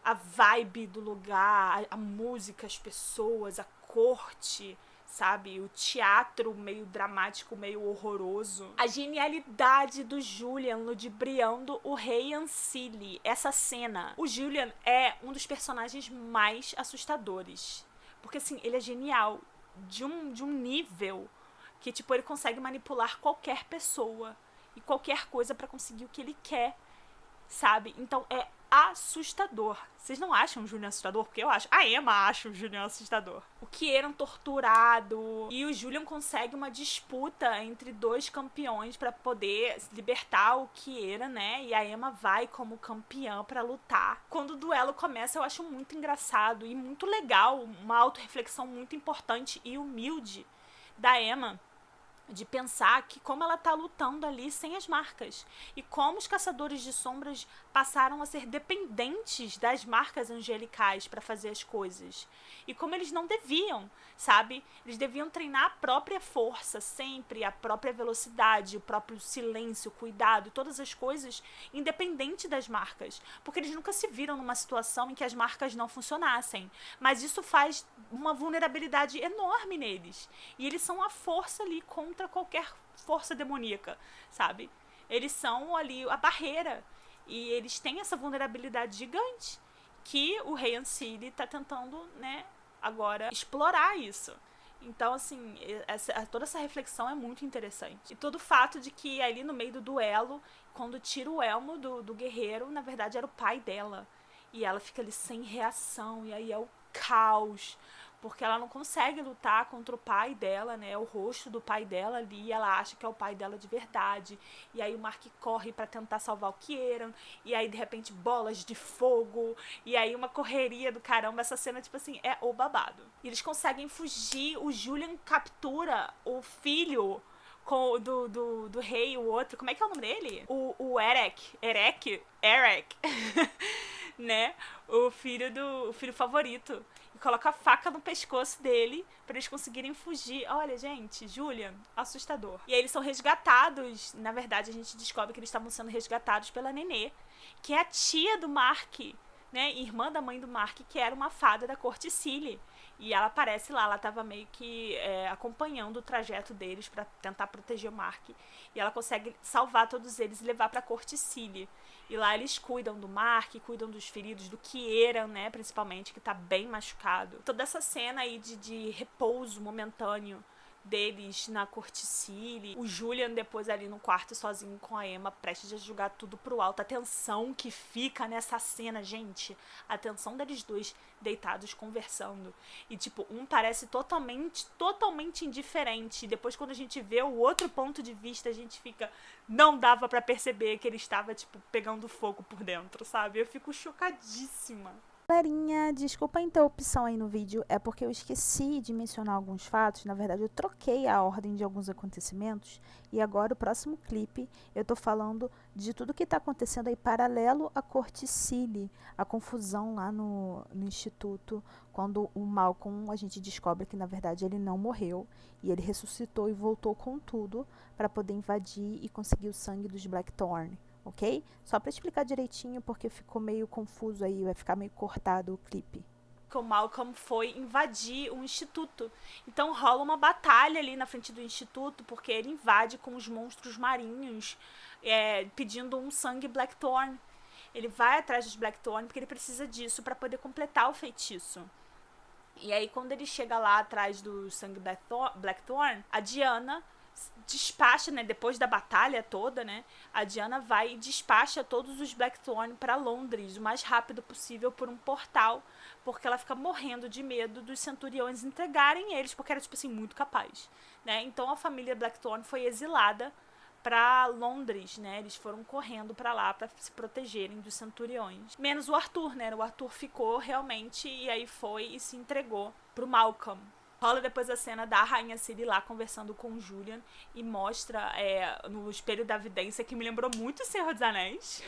a vibe do lugar, a música, as pessoas, a corte, sabe? O teatro meio dramático, meio horroroso. A genialidade do Julian ludibriando o rei Ancili. Essa cena. O Julian é um dos personagens mais assustadores. Porque, assim, ele é genial de um nível que, tipo, ele consegue manipular qualquer pessoa e qualquer coisa pra conseguir o que ele quer, sabe? Então, é assustador. Vocês não acham o Julian assustador? Porque eu acho. A Emma acha o Julian assustador. O Kieran torturado. E o Julian consegue uma disputa entre dois campeões pra poder libertar o Kieran, né? E a Emma vai como campeã pra lutar. Quando o duelo começa, eu acho muito engraçado e muito legal. Uma autorreflexão muito importante e humilde da Emma, de pensar que como ela tá lutando ali sem as marcas. E como os caçadores de sombras passaram a ser dependentes das marcas angelicais para fazer as coisas. E como eles não deviam, sabe? Eles deviam treinar a própria força sempre, a própria velocidade, o próprio silêncio, o cuidado, todas as coisas, independente das marcas. Porque eles nunca se viram numa situação em que as marcas não funcionassem. Mas isso faz uma vulnerabilidade enorme neles. E eles são a força ali contra qualquer força demoníaca, sabe? Eles são ali a barreira. E eles têm essa vulnerabilidade gigante que o rei Ancili tá tentando, né, agora explorar isso. Então, assim, toda essa reflexão é muito interessante. E todo o fato de que ali no meio do duelo, quando tira o elmo do guerreiro, na verdade era o pai dela. E ela fica ali sem reação, e aí é o caos. Porque ela não consegue lutar contra o pai dela, né? O rosto do pai dela ali, e ela acha que é o pai dela de verdade. E aí o Mark corre pra tentar salvar o Kieran. E aí, de repente, bolas de fogo. E aí uma correria do caramba. Essa cena, tipo assim, é o babado. E eles conseguem fugir. O Julian captura o filho do rei, o outro. Como é que é o nome dele? O Eric. Né? O filho favorito. Coloca a faca no pescoço dele pra eles conseguirem fugir. Olha, gente, Julian, assustador. E aí eles são resgatados. Na verdade, a gente descobre que eles estavam sendo resgatados pela Nenê, que é a tia do Mark, né? Irmã da mãe do Mark, que era uma fada da corte Cilly. E ela aparece lá, ela tava meio que acompanhando o trajeto deles pra tentar proteger o Mark. E ela consegue salvar todos eles e levar pra corte Cilly. E lá eles cuidam do Mark, cuidam dos feridos, do Kieran, né, principalmente, que tá bem machucado. Toda essa cena aí de repouso momentâneo deles na corticile, o Julian depois ali no quarto sozinho com a Emma, prestes a jogar tudo pro alto. A tensão que fica nessa cena, gente, a tensão deles dois deitados conversando, e tipo, um parece totalmente indiferente, e depois quando a gente vê o outro ponto de vista, a gente fica, não dava pra perceber que ele estava tipo pegando fogo por dentro, sabe? Eu fico chocadíssima. Galerinha, desculpa a interrupção aí no vídeo, é porque eu esqueci de mencionar alguns fatos. Na verdade, eu troquei a ordem de alguns acontecimentos e agora o próximo clipe eu tô falando de tudo que tá acontecendo aí paralelo à Corticile, a confusão lá no instituto, quando o Malcolm, a gente descobre que na verdade ele não morreu e ele ressuscitou e voltou com tudo para poder invadir e conseguir o sangue dos Blackthorn. Ok? Só para explicar direitinho, porque ficou meio confuso aí, vai ficar meio cortado o clipe. O Malcolm foi invadir o instituto. Então rola uma batalha ali na frente do instituto, porque ele invade com os monstros marinhos, pedindo um sangue Blackthorn. Ele vai atrás dos Blackthorn porque ele precisa disso para poder completar o feitiço. E aí quando ele chega lá atrás do sangue Blackthorn, a Diana despacha, né, depois da batalha toda, né, a Diana vai e despacha todos os Blackthorn para Londres o mais rápido possível por um portal, porque ela fica morrendo de medo dos centuriões entregarem eles, porque era, tipo assim, muito capaz, né, então a família Blackthorn foi exilada para Londres, né, eles foram correndo para lá para se protegerem dos centuriões, menos o Arthur, né, o Arthur ficou realmente, e aí foi e se entregou pro Malcolm. Rola depois a cena da Rainha Ciri lá conversando com o Julian e mostra no espelho da vidência, que me lembrou muito o Senhor dos Anéis.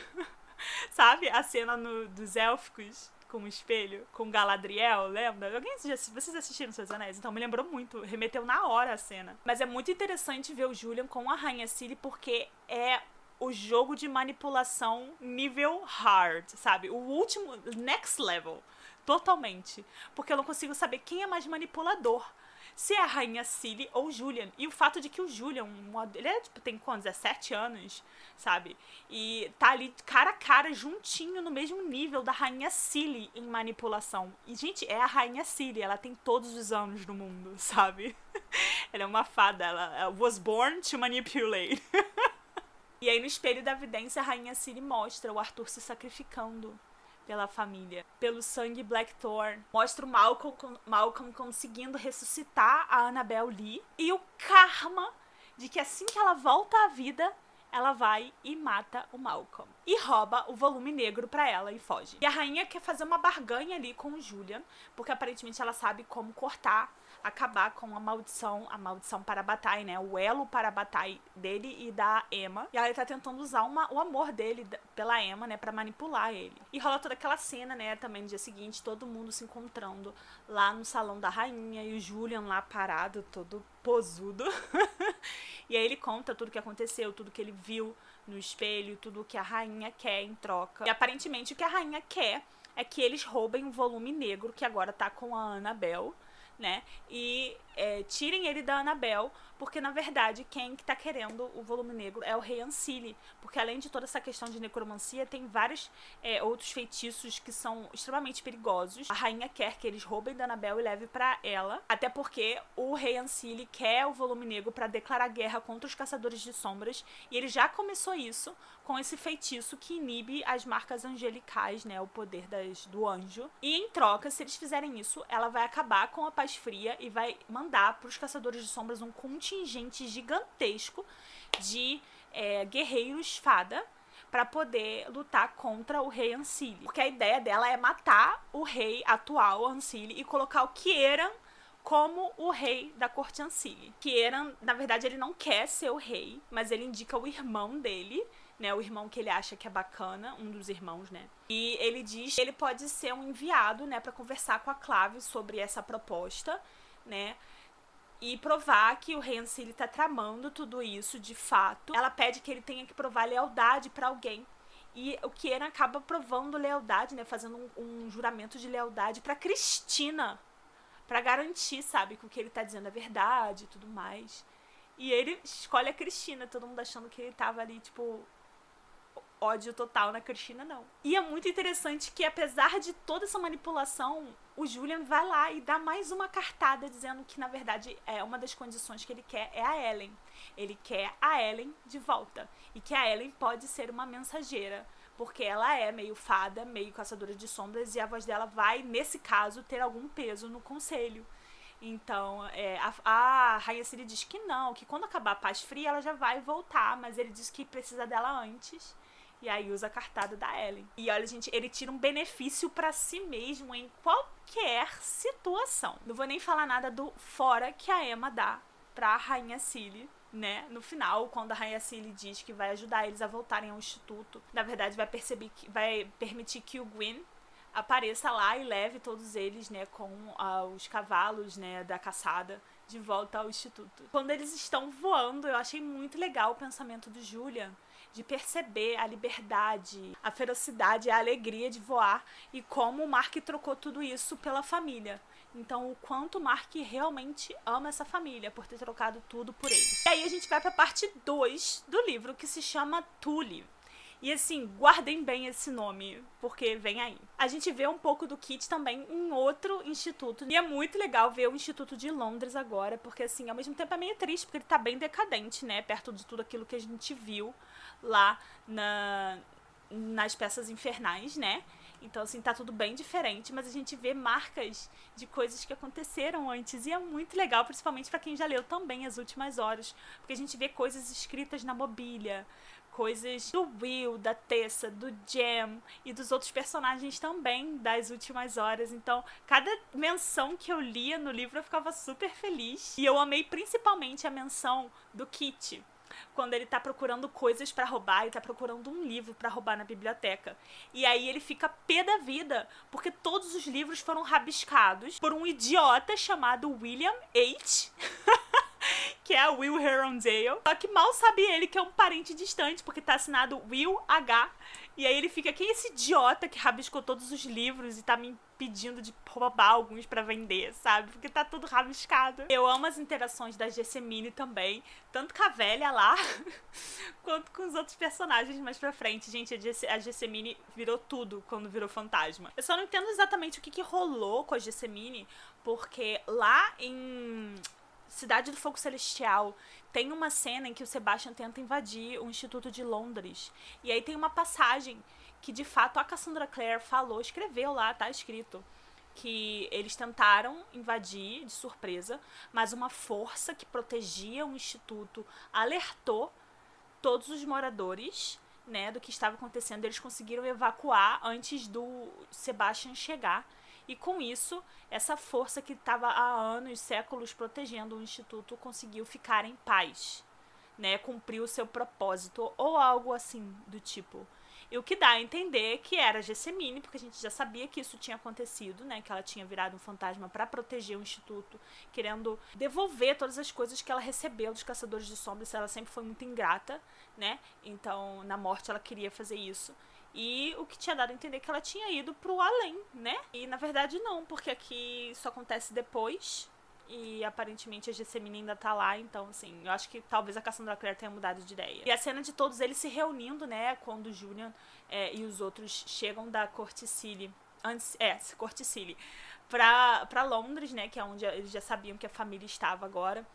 Sabe? A cena dos élficos com o espelho, com Galadriel, lembra? Vocês assistiram Senhor dos Anéis? Então me lembrou muito, remeteu na hora a cena. Mas é muito interessante ver o Julian com a Rainha Ciri, porque é o jogo de manipulação nível hard, sabe? O último, next level. Totalmente. Porque eu não consigo saber quem é mais manipulador. Se é a Rainha Ciri ou o Julian. E o fato de que o Julian, ele tem quantos? 17 anos, sabe? E tá ali cara a cara, juntinho, no mesmo nível da Rainha Ciri em manipulação. E, gente, é a Rainha Ciri. Ela tem todos os anos do mundo, sabe? Ela é uma fada. Ela was born to manipulate. E aí, no espelho da vidência, a Rainha Ciri mostra o Arthur se sacrificando pela família, pelo sangue Blackthorn. Mostra o Malcolm conseguindo ressuscitar a Annabel Lee. E o karma de que assim que ela volta à vida, ela vai e mata o Malcolm. E rouba o volume negro pra ela e foge. E a rainha quer fazer uma barganha ali com o Julian, porque aparentemente ela sabe como acabar com a maldição Parabatai, né? O elo Parabatai dele e da Emma. E ela tá tentando usar o amor dele pela Emma, né? Pra manipular ele. E rola toda aquela cena, né? Também no dia seguinte, todo mundo se encontrando lá no salão da rainha. E o Julian lá parado, todo posudo. E aí ele conta tudo o que aconteceu, tudo que ele viu no espelho, tudo o que a rainha quer em troca. E aparentemente o que a rainha quer é que eles roubem o volume negro, que agora tá com a Annabel, né, e tirem ele da Annabel, porque na verdade quem que tá querendo o volume negro é o rei Ancile, porque além de toda essa questão de necromancia, tem vários outros feitiços que são extremamente perigosos. A rainha quer que eles roubem da Annabel e levem pra ela, até porque o rei Ancile quer o volume negro pra declarar guerra contra os caçadores de sombras, e ele já começou isso com esse feitiço que inibe as marcas angelicais, né, o poder do anjo. E em troca, se eles fizerem isso, ela vai acabar com a paz fria e vai mandar para os caçadores de sombras um contingente gigantesco de guerreiros fada para poder lutar contra o rei Ancile. Porque a ideia dela é matar o rei atual, Ancile, e colocar o Kieran como o rei da corte Ancile. Kieran, na verdade, ele não quer ser o rei, mas ele indica o irmão dele, né, o irmão que ele acha que é bacana, um dos irmãos, né, e ele diz que ele pode ser um enviado, né, para conversar com a Clave sobre essa proposta, né, e provar que o rei Ancile tá tramando tudo isso de fato. Ela pede que ele tenha que provar lealdade pra alguém, e o Kieran acaba provando lealdade, né, fazendo um juramento de lealdade pra Cristina, pra garantir, sabe, que o que ele tá dizendo é verdade e tudo mais. E ele escolhe a Cristina, todo mundo achando que ele tava ali, tipo, ódio total na Cristina, não. E é muito interessante que, apesar de toda essa manipulação, o Julian vai lá e dá mais uma cartada dizendo que, na verdade, uma das condições que ele quer é a Ellen. Ele quer a Ellen de volta. E que a Ellen pode ser uma mensageira, porque ela é meio fada, meio caçadora de sombras, e a voz dela vai, nesse caso, ter algum peso no conselho. Então, a Rainha Ciri diz que não, que quando acabar a Paz Fria ela já vai voltar, mas ele diz que precisa dela antes. E aí usa a cartada da Ellen. E olha, gente, ele tira um benefício pra si mesmo em qualquer situação. Não vou nem falar nada do fora que a Emma dá pra Rainha Ciri, né? No final, quando a Rainha Ciri diz que vai ajudar eles a voltarem ao instituto, na verdade vai permitir que o Gwyn apareça lá e leve todos eles, né, com os cavalos, né, da caçada de volta ao instituto. Quando eles estão voando, eu achei muito legal o pensamento do Julian, de perceber a liberdade, a ferocidade, a alegria de voar e como o Mark trocou tudo isso pela família. Então, o quanto o Mark realmente ama essa família por ter trocado tudo por eles. E aí a gente vai pra parte 2 do livro, que se chama Tully. E assim, guardem bem esse nome, porque vem aí. A gente vê um pouco do Kit também em outro instituto. E é muito legal ver o Instituto de Londres agora, porque assim, ao mesmo tempo é meio triste, porque ele tá bem decadente, né? Perto de tudo aquilo que a gente viu lá nas Peças Infernais, né? Então, assim, tá tudo bem diferente, mas a gente vê marcas de coisas que aconteceram antes. E é muito legal, principalmente pra quem já leu também As Últimas Horas, porque a gente vê coisas escritas na mobília, coisas do Will, da Tessa, do Jem e dos outros personagens também das Últimas Horas. Então, cada menção que eu lia no livro eu ficava super feliz. E eu amei principalmente a menção do Kit, quando ele tá procurando coisas pra roubar, ele tá procurando um livro pra roubar na biblioteca. E aí ele fica pé da vida, porque todos os livros foram rabiscados por um idiota chamado William H., que é Will Herondale. Só que mal sabe ele que é um parente distante, porque tá assinado Will H. E aí ele fica, quem é esse idiota que rabiscou todos os livros e tá me pedindo de roubar alguns pra vender, sabe? Porque tá tudo rabiscado. Eu amo as interações da Jessamine também, tanto com a velha lá, quanto com os outros personagens mais pra frente. Gente, a Jessamine virou tudo quando virou fantasma. Eu só não entendo exatamente o que rolou com a Jessamine, porque lá em Cidade do Fogo Celestial tem uma cena em que o Sebastian tenta invadir o Instituto de Londres. E aí tem uma passagem que, de fato, a Cassandra Clare escreveu lá, tá escrito, que eles tentaram invadir de surpresa, mas uma força que protegia o Instituto alertou todos os moradores, né, do que estava acontecendo. Eles conseguiram evacuar antes do Sebastian chegar. E com isso, essa força que estava há anos, séculos protegendo o Instituto conseguiu ficar em paz, né? Cumpriu o seu propósito ou algo assim do tipo. E o que dá a entender que era Jessamine, porque a gente já sabia que isso tinha acontecido, né? Que ela tinha virado um fantasma para proteger o Instituto, querendo devolver todas as coisas que ela recebeu dos Caçadores de Sombras. Ela sempre foi muito ingrata, né? Então, na morte, ela queria fazer isso. E o que tinha dado a entender que ela tinha ido pro além, né? E na verdade não, porque aqui isso acontece depois. E aparentemente a Jessamine ainda tá lá, então assim, eu acho que talvez a Cassandra Clare tenha mudado de ideia. E a cena de todos eles se reunindo, né, quando o Julian e os outros chegam da Corte Cili, Corte Cili, pra Londres, né, que é onde eles já sabiam que a família estava agora.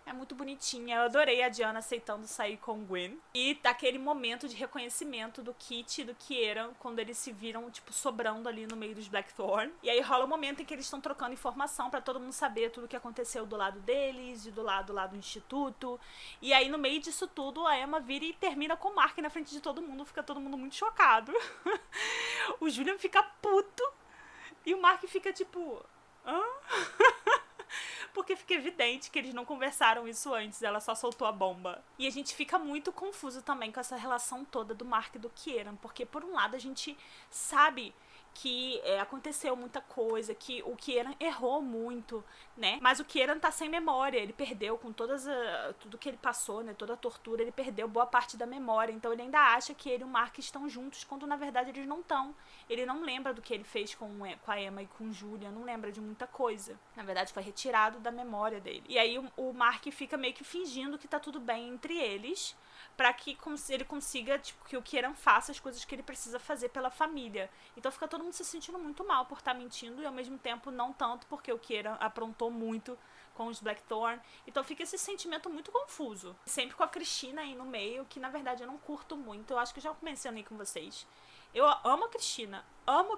É muito bonitinha, eu adorei a Diana aceitando sair com o Gwyn. E aquele momento de reconhecimento do Kit e do Kieran, quando eles se viram, tipo, sobrando ali no meio dos Blackthorn. E aí rola um momento em que eles estão trocando informação pra todo mundo saber tudo o que aconteceu do lado deles e do lado lá do Instituto. E aí, no meio disso tudo, a Emma vira e termina com o Mark na frente de todo mundo. Fica todo mundo muito chocado. O Julian fica puto. E o Mark fica tipo... hã? Porque fica evidente que eles não conversaram isso antes, ela só soltou a bomba. E a gente fica muito confuso também com essa relação toda do Mark e do Kieran, porque por um lado a gente sabe que aconteceu muita coisa, que o Kieran errou muito, né? Mas o Kieran tá sem memória, ele perdeu com tudo que ele passou, né? Toda a tortura, ele perdeu boa parte da memória. Então ele ainda acha que ele e o Mark estão juntos, quando na verdade eles não estão. Ele não lembra do que ele fez com a Emma e com o Julian, não lembra de muita coisa. Na verdade foi retirado da memória dele. E aí o Mark fica meio que fingindo que tá tudo bem entre eles, pra que ele consiga, tipo, que o Kieran faça as coisas que ele precisa fazer pela família. Então fica todo mundo se sentindo muito mal por estar mentindo, e ao mesmo tempo não tanto, porque o Kieran aprontou muito com os Blackthorn. Então fica esse sentimento muito confuso. Sempre com a Cristina aí no meio, que na verdade eu não curto muito. Eu acho que eu já mencionei com vocês. Eu amo a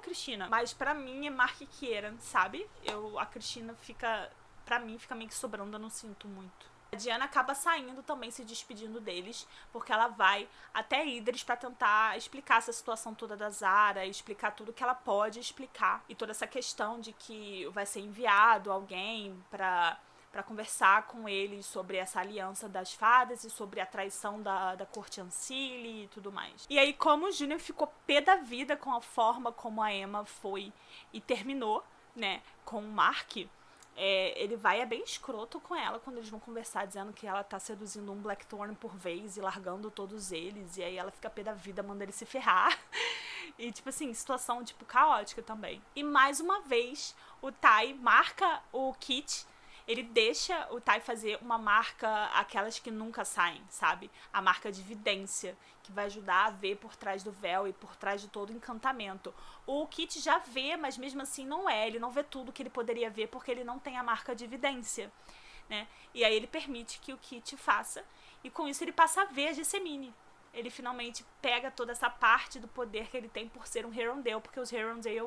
Cristina, mas pra mim é Mark e Kieran, sabe? A Cristina pra mim fica meio que sobrando, eu não sinto muito. A Diana acaba saindo também, se despedindo deles, porque ela vai até Idris pra tentar explicar essa situação toda da Zara, explicar tudo que ela pode explicar. E toda essa questão de que vai ser enviado alguém pra conversar com eles sobre essa aliança das fadas e sobre a traição da corte Ancile e tudo mais. E aí, como o Julian ficou pé da vida com a forma como a Emma foi e terminou, né, com o Mark, ele é bem escroto com ela quando eles vão conversar, dizendo que ela tá seduzindo um Blackthorn por vez e largando todos eles, e aí ela fica pé da vida, manda ele se ferrar. E, tipo assim, situação, tipo, caótica também. E mais uma vez, o Ty marca o Kit. Ele deixa o Ty fazer uma marca, aquelas que nunca saem, sabe? A marca de vidência, que vai ajudar a ver por trás do véu e por trás de todo o encantamento. O Kit já vê, mas mesmo assim não é. Ele não vê tudo que ele poderia ver porque ele não tem a marca de vidência, né? E aí ele permite que o Kit faça. E com isso ele passa a ver a Jessamine. Ele finalmente pega toda essa parte do poder que ele tem por ser um Herondale, porque os Herondale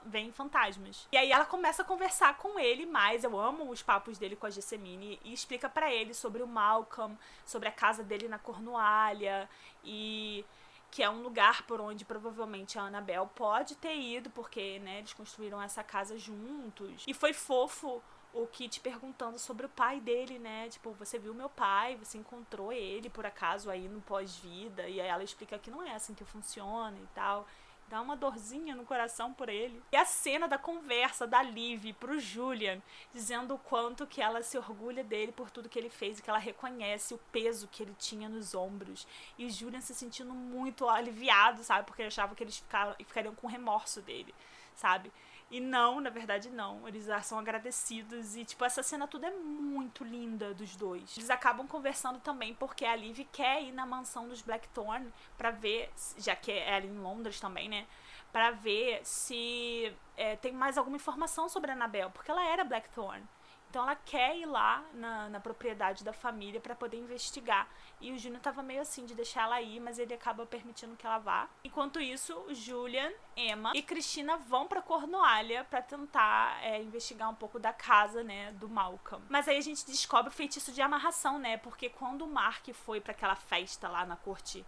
veem fantasmas. E aí ela começa a conversar com ele mais, eu amo os papos dele com a Jessamine, e explica pra ele sobre o Malcolm, sobre a casa dele na Cornualha, e que é um lugar por onde provavelmente a Annabelle pode ter ido, porque, né, eles construíram essa casa juntos. E foi fofo o Kit perguntando sobre o pai dele, né? Tipo, você viu meu pai, você encontrou ele por acaso aí no pós-vida? E aí ela explica que não é assim que funciona e tal. Dá uma dorzinha no coração por ele. E a cena da conversa da Liv pro Julian, dizendo o quanto que ela se orgulha dele por tudo que ele fez e que ela reconhece o peso que ele tinha nos ombros. E o Julian se sentindo muito aliviado, sabe? Porque ele achava que eles ficariam com remorso dele, sabe? E não, na verdade não, eles são agradecidos e, tipo, essa cena toda é muito linda dos dois. Eles acabam conversando também porque a Liv quer ir na mansão dos Blackthorn pra ver, já que é ali em Londres também, né, pra ver se tem mais alguma informação sobre a Annabelle, porque ela era Blackthorn. Então ela quer ir lá na propriedade da família pra poder investigar. E o Julian tava meio assim de deixar ela ir, mas ele acaba permitindo que ela vá. Enquanto isso, o Julian, Emma e Cristina vão pra Cornualha pra tentar investigar um pouco da casa, né, do Malcolm. Mas aí a gente descobre o feitiço de amarração, né, porque quando o Mark foi pra aquela festa lá na corte,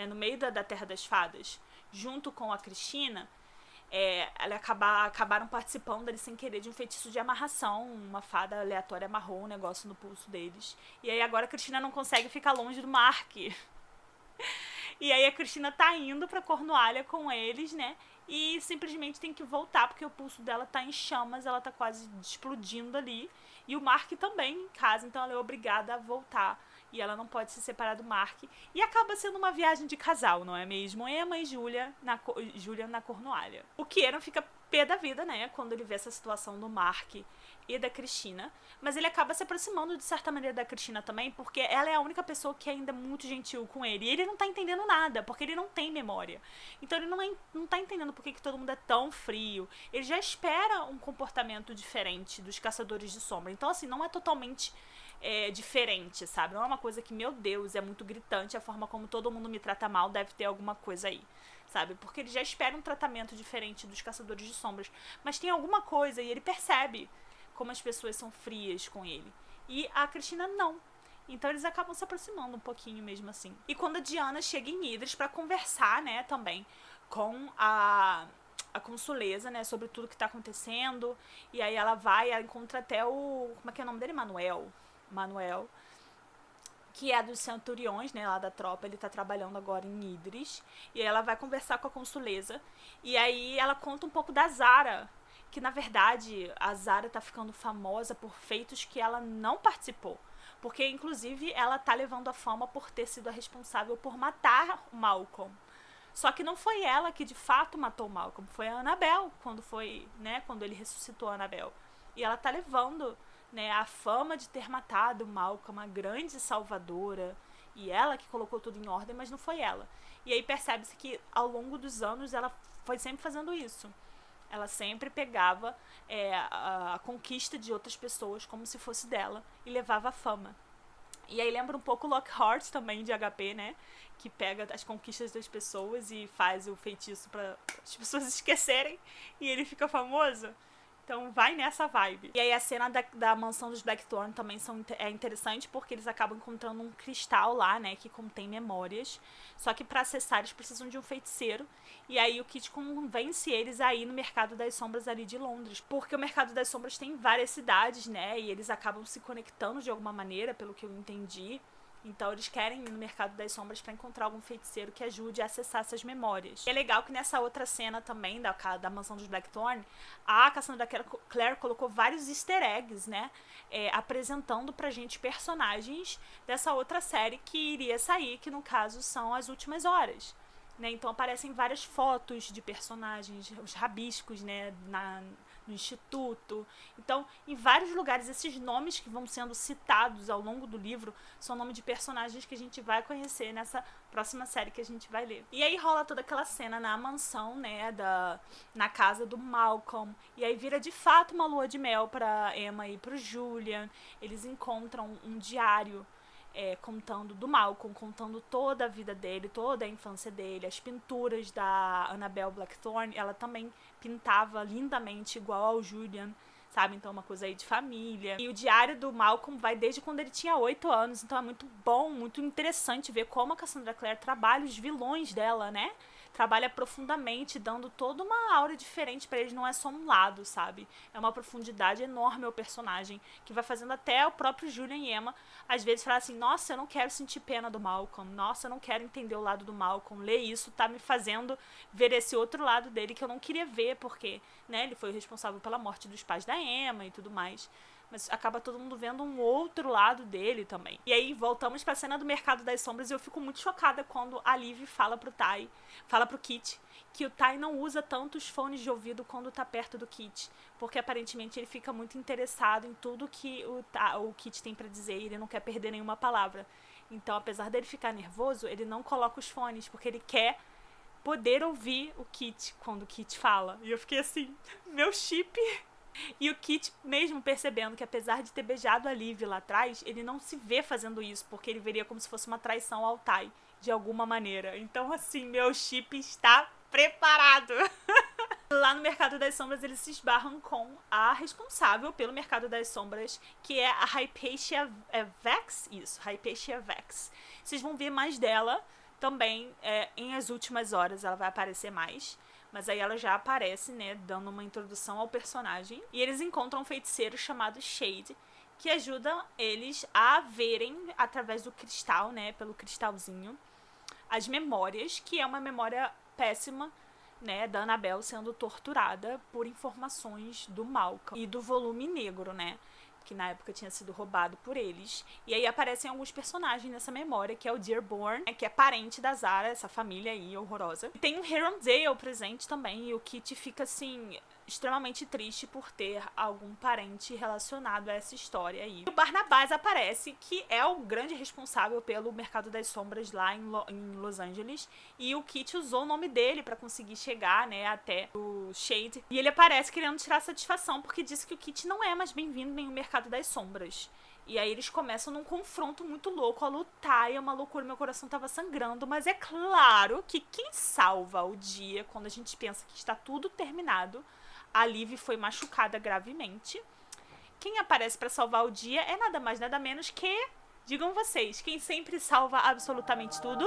no meio da Terra das Fadas, junto com a Cristina, acabaram participando ali sem querer de um feitiço de amarração. Uma fada aleatória amarrou um negócio no pulso deles. E aí agora a Cristina não consegue ficar longe do Mark. E aí a Cristina tá indo pra Cornualha com eles, né? E simplesmente tem que voltar, porque o pulso dela tá em chamas, ela tá quase explodindo ali. E o Mark também em casa, então ela é obrigada a voltar. E ela não pode se separar do Mark. E acaba sendo uma viagem de casal, não é mesmo? Emma e Julia na Cornualha. O Kieran fica pé da vida, né? Quando ele vê essa situação do Mark e da Cristina. Mas ele acaba se aproximando de certa maneira da Cristina também, porque ela é a única pessoa que é ainda muito gentil com ele. E ele não tá entendendo nada, porque ele não tem memória. Então ele não tá entendendo por que todo mundo é tão frio. Ele já espera um comportamento diferente dos Caçadores de Sombra. Então, assim, não é totalmente diferente, sabe? Não é uma coisa que, meu Deus, é muito gritante. A forma como todo mundo me trata mal, deve ter alguma coisa aí, sabe? Porque ele já espera um tratamento diferente dos Caçadores de Sombras. Mas tem alguma coisa e ele percebe como as pessoas são frias com ele. E a Cristina não. Então eles acabam se aproximando um pouquinho mesmo assim. E quando a Diana chega em Idris pra conversar, né, também com a consuleza, né, sobre tudo que tá acontecendo. E aí ela encontra até como é que é o nome dele? Manuel, que é dos centuriões, né, lá da tropa. Ele tá trabalhando agora em Idris. E aí ela vai conversar com a consuleza. E aí ela conta um pouco da Zara, que na verdade a Zara tá ficando famosa por feitos que ela não participou. Porque, inclusive, ela tá levando a fama por ter sido a responsável por matar o Malcolm. Só que não foi ela que de fato matou o Malcolm, foi a Annabelle, quando ele ressuscitou a Annabelle. E ela tá levando, né, a fama de ter matado o Malcolm, uma grande salvadora, e ela que colocou tudo em ordem, mas não foi ela. E aí percebe-se que ao longo dos anos ela foi sempre fazendo isso. Ela sempre pegava a conquista de outras pessoas como se fosse dela e levava a fama. E aí lembra um pouco Lockhart também de HP, né? Que pega as conquistas das pessoas e faz o feitiço para as pessoas esquecerem e ele fica famoso. Então vai nessa vibe. E aí a cena da mansão dos Blackthorn também é interessante porque eles acabam encontrando um cristal lá, né, que contém memórias. Só que para acessar eles precisam de um feiticeiro. E aí o Kit convence eles a ir no Mercado das Sombras ali de Londres. Porque o Mercado das Sombras tem várias cidades, né, e eles acabam se conectando de alguma maneira, pelo que eu entendi. Então eles querem ir no Mercado das Sombras para encontrar algum feiticeiro que ajude a acessar essas memórias. E é legal que nessa outra cena também, da mansão dos Blackthorn, a Cassandra Clare colocou vários easter eggs, né? Apresentando pra gente personagens dessa outra série que iria sair, que no caso são As Últimas Horas. Né? Então aparecem várias fotos de personagens, os rabiscos, né, no instituto. Então, em vários lugares, esses nomes que vão sendo citados ao longo do livro são nomes de personagens que a gente vai conhecer nessa próxima série que a gente vai ler. E aí rola toda aquela cena na mansão, né, na casa do Malcolm. E aí vira de fato uma lua de mel pra Emma e pro Julian. Eles encontram um diário contando do Malcolm, contando toda a vida dele, toda a infância dele, as pinturas da Annabelle Blackthorn, ela também pintava lindamente igual ao Julian, sabe? Então uma coisa aí de família. E o diário do Malcolm vai desde quando ele tinha 8 anos, então é muito bom, muito interessante ver como a Cassandra Clare trabalha os vilões dela, né? Trabalha profundamente, dando toda uma aura diferente pra eles, não é só um lado, sabe? É uma profundidade enorme ao personagem, que vai fazendo até o próprio Julian e Emma, às vezes, falar assim, nossa, eu não quero sentir pena do Malcolm, nossa, eu não quero entender o lado do Malcolm, ler isso tá me fazendo ver esse outro lado dele que eu não queria ver, porque, né, ele foi o responsável pela morte dos pais da Emma e tudo mais. Mas acaba todo mundo vendo um outro lado dele também. E aí voltamos pra cena do Mercado das Sombras e eu fico muito chocada quando a Liv fala pro Kit, que o Ty não usa tantos fones de ouvido quando tá perto do Kit. Porque aparentemente ele fica muito interessado em tudo que o Kit tem pra dizer e ele não quer perder nenhuma palavra. Então, apesar dele ficar nervoso, ele não coloca os fones, porque ele quer poder ouvir o Kit quando o Kit fala. E eu fiquei assim, meu chip. E o Kit, mesmo percebendo que apesar de ter beijado a Liv lá atrás, ele não se vê fazendo isso, porque ele veria como se fosse uma traição ao Ty, de alguma maneira. Então, assim, meu chip está preparado. Lá no Mercado das Sombras, eles se esbarram com a responsável pelo Mercado das Sombras, que é a Hypatia Vex. Isso, Hypatia Vex. Vocês vão ver mais dela também em As Últimas Horas, ela vai aparecer mais. Mas aí ela já aparece, né, dando uma introdução ao personagem. E eles encontram um feiticeiro chamado Shade, que ajuda eles a verem, através do cristal, né, pelo cristalzinho, as memórias, que é uma memória péssima, né, da Annabelle sendo torturada por informações do Malcolm e do volume negro, né, que na época tinha sido roubado por eles. E aí aparecem alguns personagens nessa memória, que é o Dearborn, que é parente da Zara, essa família aí horrorosa. E tem um Herondale presente também, e o Kit fica, assim, extremamente triste por ter algum parente relacionado a essa história aí. E o Barnabás aparece, que é o grande responsável pelo Mercado das Sombras lá em Los Angeles, e o Kit usou o nome dele pra conseguir chegar, né, até o Shade. E ele aparece querendo tirar satisfação, porque disse que o Kit não é mais bem-vindo em nenhum Mercado das Sombras. E aí eles começam num confronto muito louco a lutar, e é uma loucura, meu coração tava sangrando, mas é claro que quem salva o dia, quando a gente pensa que está tudo terminado, a Liv foi machucada gravemente. Quem aparece pra salvar o dia é nada mais, nada menos que, digam vocês, quem sempre salva absolutamente tudo?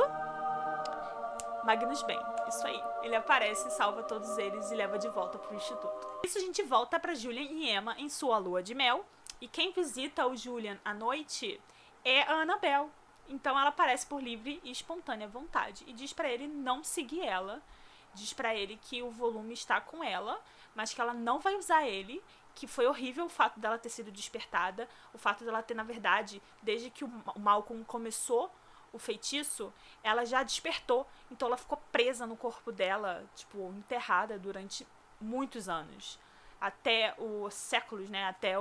Magnus Bane, isso aí. Ele aparece, salva todos eles e leva de volta pro instituto. Isso a gente volta pra Julian e Emma em sua lua de mel. E quem visita o Julian à noite é a Annabelle. Então ela aparece por livre e espontânea vontade e diz pra ele não seguir ela, diz pra ele que o volume está com ela, mas que ela não vai usar ele, que foi horrível o fato dela ter sido despertada, o fato dela ter, na verdade, desde que o Malcolm começou o feitiço, ela já despertou, então ela ficou presa no corpo dela, tipo, enterrada durante muitos anos. Até os séculos, né? Até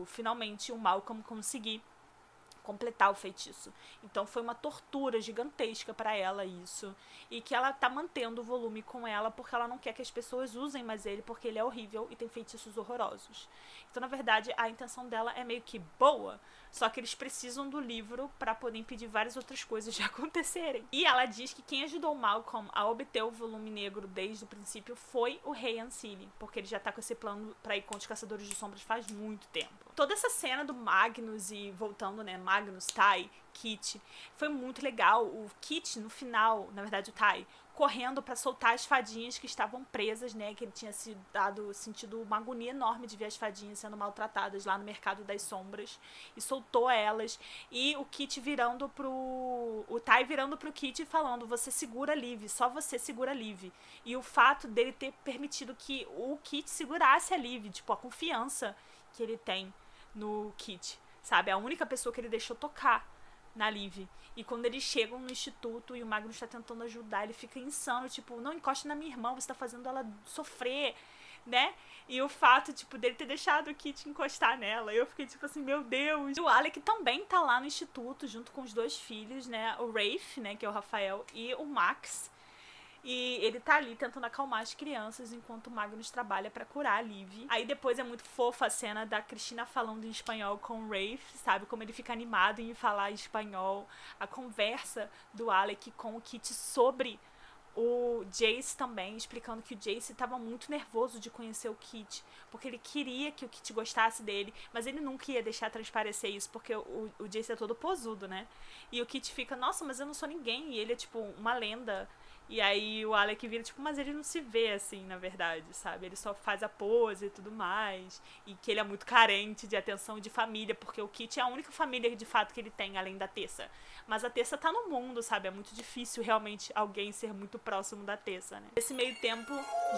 finalmente o Malcolm conseguir completar o feitiço. Então foi uma tortura gigantesca para ela isso. E que ela tá mantendo o volume com ela porque ela não quer que as pessoas usem mais ele porque ele é horrível e tem feitiços horrorosos. Então, na verdade, a intenção dela é meio que boa, só que eles precisam do livro para poder impedir várias outras coisas de acontecerem. E ela diz que quem ajudou o Malcolm a obter o volume negro desde o princípio foi o Rei Ancili, porque ele já tá com esse plano para ir com os Caçadores de Sombras faz muito tempo. Toda essa cena do Magnus e voltando, né, Magnus, Ty, Kit, foi muito legal. O Kit, no final, na verdade o Ty, correndo pra soltar as fadinhas que estavam presas, né, que ele tinha sentido uma agonia enorme de ver as fadinhas sendo maltratadas lá no Mercado das Sombras, e soltou elas, e o Kit o Ty virando pro Kit e falando, você segura a Liv, só você segura a Liv, e o fato dele ter permitido que o Kit segurasse a Liv, tipo, a confiança que ele tem no Kit, sabe, a única pessoa que ele deixou tocar na Liv. E quando eles chegam no instituto e o Magnus tá tentando ajudar, ele fica insano, tipo, não encoste na minha irmã, você tá fazendo ela sofrer, né? E o fato, tipo, dele ter deixado o Kit encostar nela, eu fiquei tipo assim, meu Deus. E o Alec também tá lá no instituto, junto com os dois filhos, né? O Rafe, né, que é o Rafael, e o Max. E ele tá ali tentando acalmar as crianças enquanto o Magnus trabalha pra curar a Liv. Aí depois é muito fofa a cena da Cristina falando em espanhol com o Rafe, sabe? Como ele fica animado em falar espanhol. A conversa do Alec com o Kit sobre o Jace também, explicando que o Jace estava muito nervoso de conhecer o Kit, porque ele queria que o Kit gostasse dele, mas ele nunca ia deixar transparecer isso, porque o Jace é todo posudo, né? E o Kit fica, nossa, mas eu não sou ninguém, e ele é tipo uma lenda. E aí o Alec vira, tipo, mas ele não se vê assim, na verdade, sabe? Ele só faz a pose e tudo mais. E que ele é muito carente de atenção e de família, porque o Kit é a única família de fato que ele tem, além da Tessa. Mas a Tessa tá no mundo, sabe? É muito difícil realmente alguém ser muito próximo da Tessa, né? Nesse meio tempo,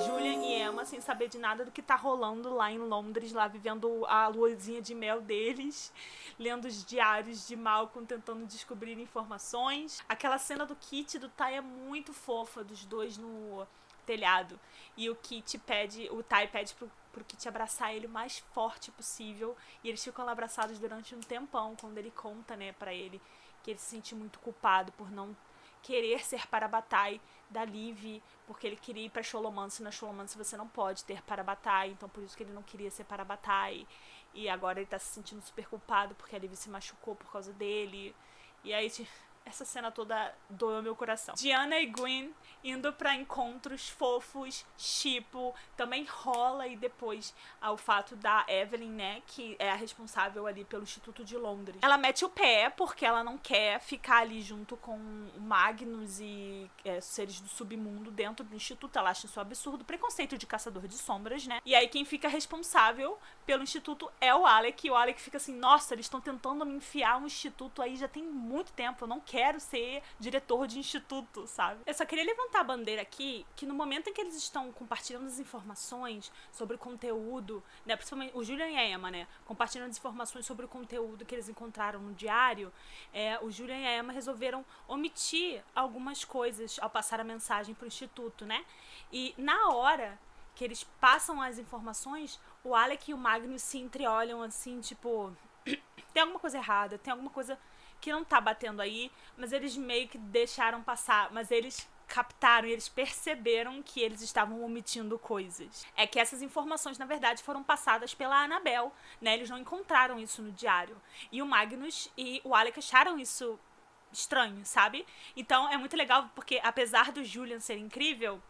Julian e Emma, sem saber de nada do que tá rolando lá em Londres, lá vivendo a luazinha de mel deles, lendo os diários de Malcolm, tentando descobrir informações. Aquela cena do Kit e do Ty é muito fofa, dos dois no telhado. E o Ty pede pro Kit abraçar ele o mais forte possível. E eles ficam lá abraçados durante um tempão, quando ele conta, né, pra ele que ele se sente muito culpado por não querer ser Parabatai da Liv, porque ele queria ir pra Xolomance. Na Xolomance você não pode ter Parabatai, então por isso que ele não queria ser Parabatai. E agora ele tá se sentindo super culpado porque a Liv se machucou por causa dele. E aí essa cena toda doeu meu coração. Diana e Gwen indo pra encontros fofos, tipo, também rola, e depois ao fato da Evelyn, né, que é a responsável ali pelo Instituto de Londres. Ela mete o pé porque ela não quer ficar ali junto com o Magnus e seres do submundo dentro do Instituto. Ela acha isso um absurdo, preconceito de caçador de sombras, né? E aí quem fica responsável pelo Instituto é o Alec, e o Alec fica assim, nossa, eles estão tentando me enfiar um Instituto aí já tem muito tempo, eu não quero ser diretor de instituto, sabe? Eu só queria levantar a bandeira aqui, que no momento em que eles estão compartilhando as informações sobre o conteúdo, né, principalmente o Julian e a Emma, né, compartilhando as informações sobre o conteúdo que eles encontraram no diário, o Julian e a Emma resolveram omitir algumas coisas ao passar a mensagem pro instituto, né? E na hora que eles passam as informações, o Alec e o Magnus se entreolham assim, tipo, tem alguma coisa errada, tem alguma coisa que não tá batendo aí, mas eles meio que deixaram passar, mas eles captaram e eles perceberam que eles estavam omitindo coisas. É que essas informações, na verdade, foram passadas pela Annabelle, né? Eles não encontraram isso no diário. E o Magnus e o Alec acharam isso estranho, sabe? Então é muito legal, porque apesar do Julian ser incrível,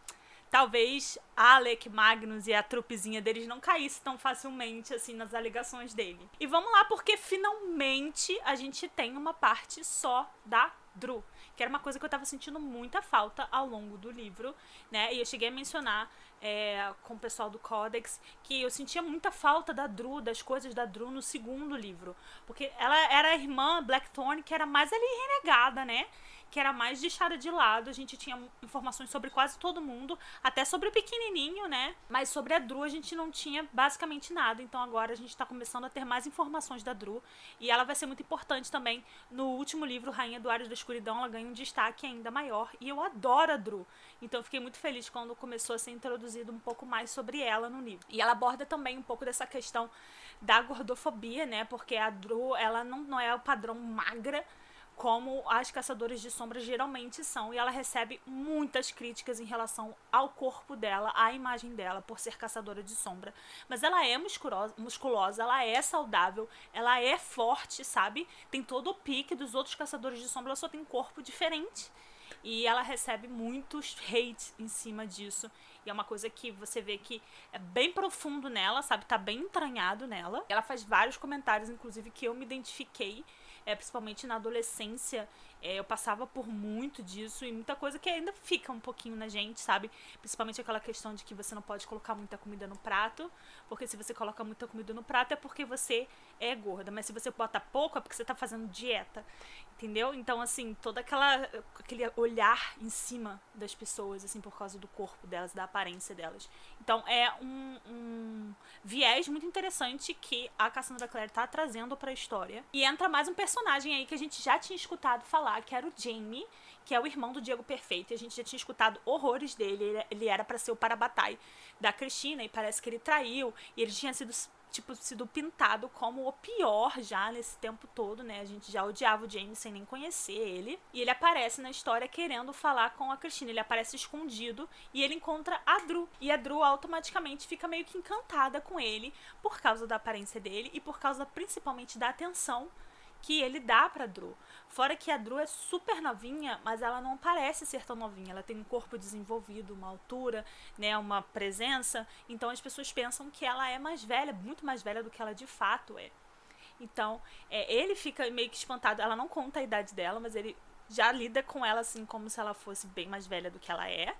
talvez Alec, Magnus e a trupezinha deles não caísse tão facilmente assim nas alegações dele. E vamos lá, porque finalmente a gente tem uma parte só da Dru, que era uma coisa que eu tava sentindo muita falta ao longo do livro, né? E eu cheguei a mencionar com o pessoal do Codex, que eu sentia muita falta da Dru, das coisas da Dru no segundo livro. Porque ela era a irmã Blackthorn, que era mais ali renegada, né? Que era mais deixada de lado. A gente tinha informações sobre quase todo mundo, até sobre o pequenininho, né? Mas sobre a Dru a gente não tinha basicamente nada. Então agora a gente tá começando a ter mais informações da Dru. E ela vai ser muito importante também. No último livro, Rainha do Ares da Escuridão, ela ganha um destaque ainda maior. E eu adoro a Dru. Então eu fiquei muito feliz quando começou a ser introduzido um pouco mais sobre ela no livro. E ela aborda também um pouco dessa questão da gordofobia, né? Porque a Dru, ela não é o padrão magra, como as caçadoras de sombras geralmente são, e ela recebe muitas críticas em relação ao corpo dela, à imagem dela, por ser caçadora de sombra. Mas ela é musculosa, ela é saudável, ela é forte, sabe? Tem todo o pique dos outros caçadores de sombra, ela só tem um corpo diferente. E ela recebe muitos hate em cima disso. E é uma coisa que você vê que é bem profundo nela, sabe? Tá bem entranhado nela. Ela faz vários comentários, inclusive, que eu me identifiquei. Principalmente na adolescência, eu passava por muito disso e muita coisa que ainda fica um pouquinho na gente, sabe? Principalmente aquela questão de que você não pode colocar muita comida no prato, porque se você coloca muita comida no prato é porque você é gorda, mas se você bota pouco é porque você tá fazendo dieta, entendeu? Então, assim, todo aquele olhar em cima das pessoas, assim, por causa do corpo delas, da aparência delas. Então, é um viés muito interessante que a Cassandra Clare tá trazendo pra história. E entra mais um personagem aí que a gente já tinha escutado falar, que era o Jaime, que é o irmão do Diego Perfeito. E a gente já tinha escutado horrores dele. Ele era pra ser o Parabatai da Cristina e parece que ele traiu. E ele tinha sido pintado como o pior já nesse tempo todo, né? A gente já odiava o Jaime sem nem conhecer ele. E ele aparece na história querendo falar com a Cristina. Ele aparece escondido e ele encontra a Dru. E a Dru automaticamente fica meio que encantada com ele por causa da aparência dele e por causa principalmente da atenção que ele dá pra Dru. Fora que a Dru é super novinha, mas ela não parece ser tão novinha. Ela tem um corpo desenvolvido, uma altura, né, uma presença. Então as pessoas pensam que ela é mais velha, muito mais velha do que ela de fato é. Então, ele fica meio que espantado. Ela não conta a idade dela, mas ele já lida com ela assim como se ela fosse bem mais velha do que ela é.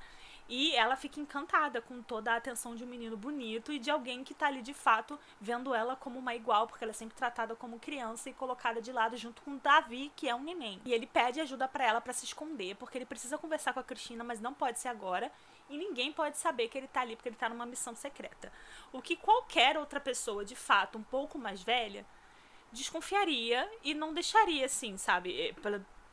E ela fica encantada com toda a atenção de um menino bonito e de alguém que tá ali de fato vendo ela como uma igual, porque ela é sempre tratada como criança e colocada de lado junto com o Davi, que é um neném. E ele pede ajuda pra ela pra se esconder, porque ele precisa conversar com a Cristina, mas não pode ser agora. E ninguém pode saber que ele tá ali, porque ele tá numa missão secreta. O que qualquer outra pessoa, de fato, um pouco mais velha, desconfiaria e não deixaria assim, sabe?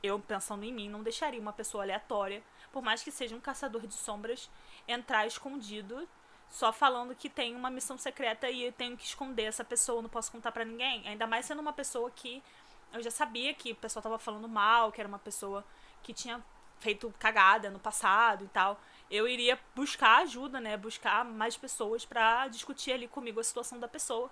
Eu pensando em mim, não deixaria uma pessoa aleatória, por mais que seja um caçador de sombras, entrar escondido, só falando que tem uma missão secreta e eu tenho que esconder essa pessoa, não posso contar pra ninguém. Ainda mais sendo uma pessoa que eu já sabia que o pessoal tava falando mal, que era uma pessoa que tinha feito cagada no passado e tal. Eu iria buscar ajuda, né? Buscar mais pessoas pra discutir ali comigo a situação da pessoa.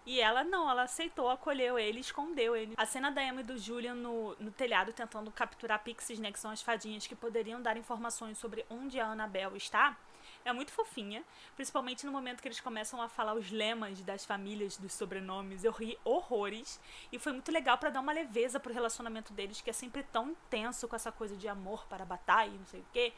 E ela não, ela aceitou, acolheu ele, escondeu ele. A cena da Emma e do Julian no telhado tentando capturar pixies, né, que são as fadinhas que poderiam dar informações sobre onde a Annabelle está, é muito fofinha, principalmente no momento que eles começam a falar os lemas das famílias, dos sobrenomes. Eu ri horrores e foi muito legal pra dar uma leveza pro relacionamento deles, que é sempre tão intenso com essa coisa de amor para a batalha e não sei o quê.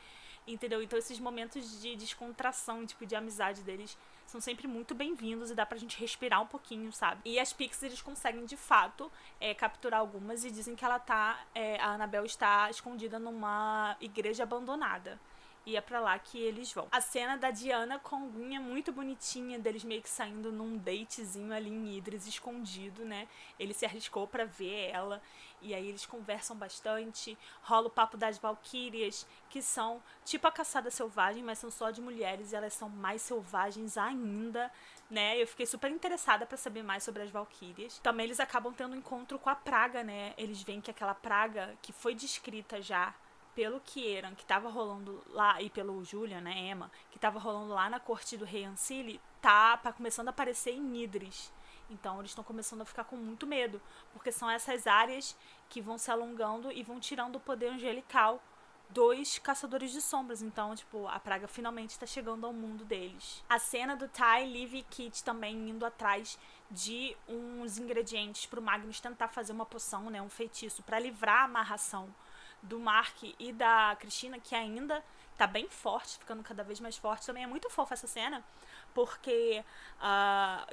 Entendeu? Então esses momentos de descontração, tipo, de amizade deles são sempre muito bem-vindos e dá pra gente respirar um pouquinho, sabe? E as Pixies, eles conseguem, de fato, capturar algumas e dizem que ela tá... a Annabelle está escondida numa igreja abandonada. E é pra lá que eles vão. A cena da Diana com a Gunha é muito bonitinha, deles meio que saindo num datezinho ali em Idris, escondido, né? Ele se arriscou pra ver ela, e aí eles conversam bastante. Rola o papo das Valquírias, que são tipo a caçada selvagem, mas são só de mulheres, e elas são mais selvagens ainda, né? Eu fiquei super interessada pra saber mais sobre as Valquírias. Também eles acabam tendo um encontro com a praga, né? Eles veem que aquela praga que foi descrita já pelo Kieran, que tava rolando lá, e pelo Julian, né, Emma, que tava rolando lá na corte do rei Ancili, tá começando a aparecer em Idris. Então eles estão começando a ficar com muito medo, porque são essas áreas que vão se alongando e vão tirando o poder angelical dos caçadores de sombras. Então, tipo, a praga finalmente tá chegando ao mundo deles. A cena do Ty, Liv e Kit também indo atrás de uns ingredientes pro Magnus tentar fazer uma poção, né, um feitiço, pra livrar a amarração do Mark e da Cristina, que ainda tá bem forte, ficando cada vez mais forte. Também é muito fofa essa cena, porque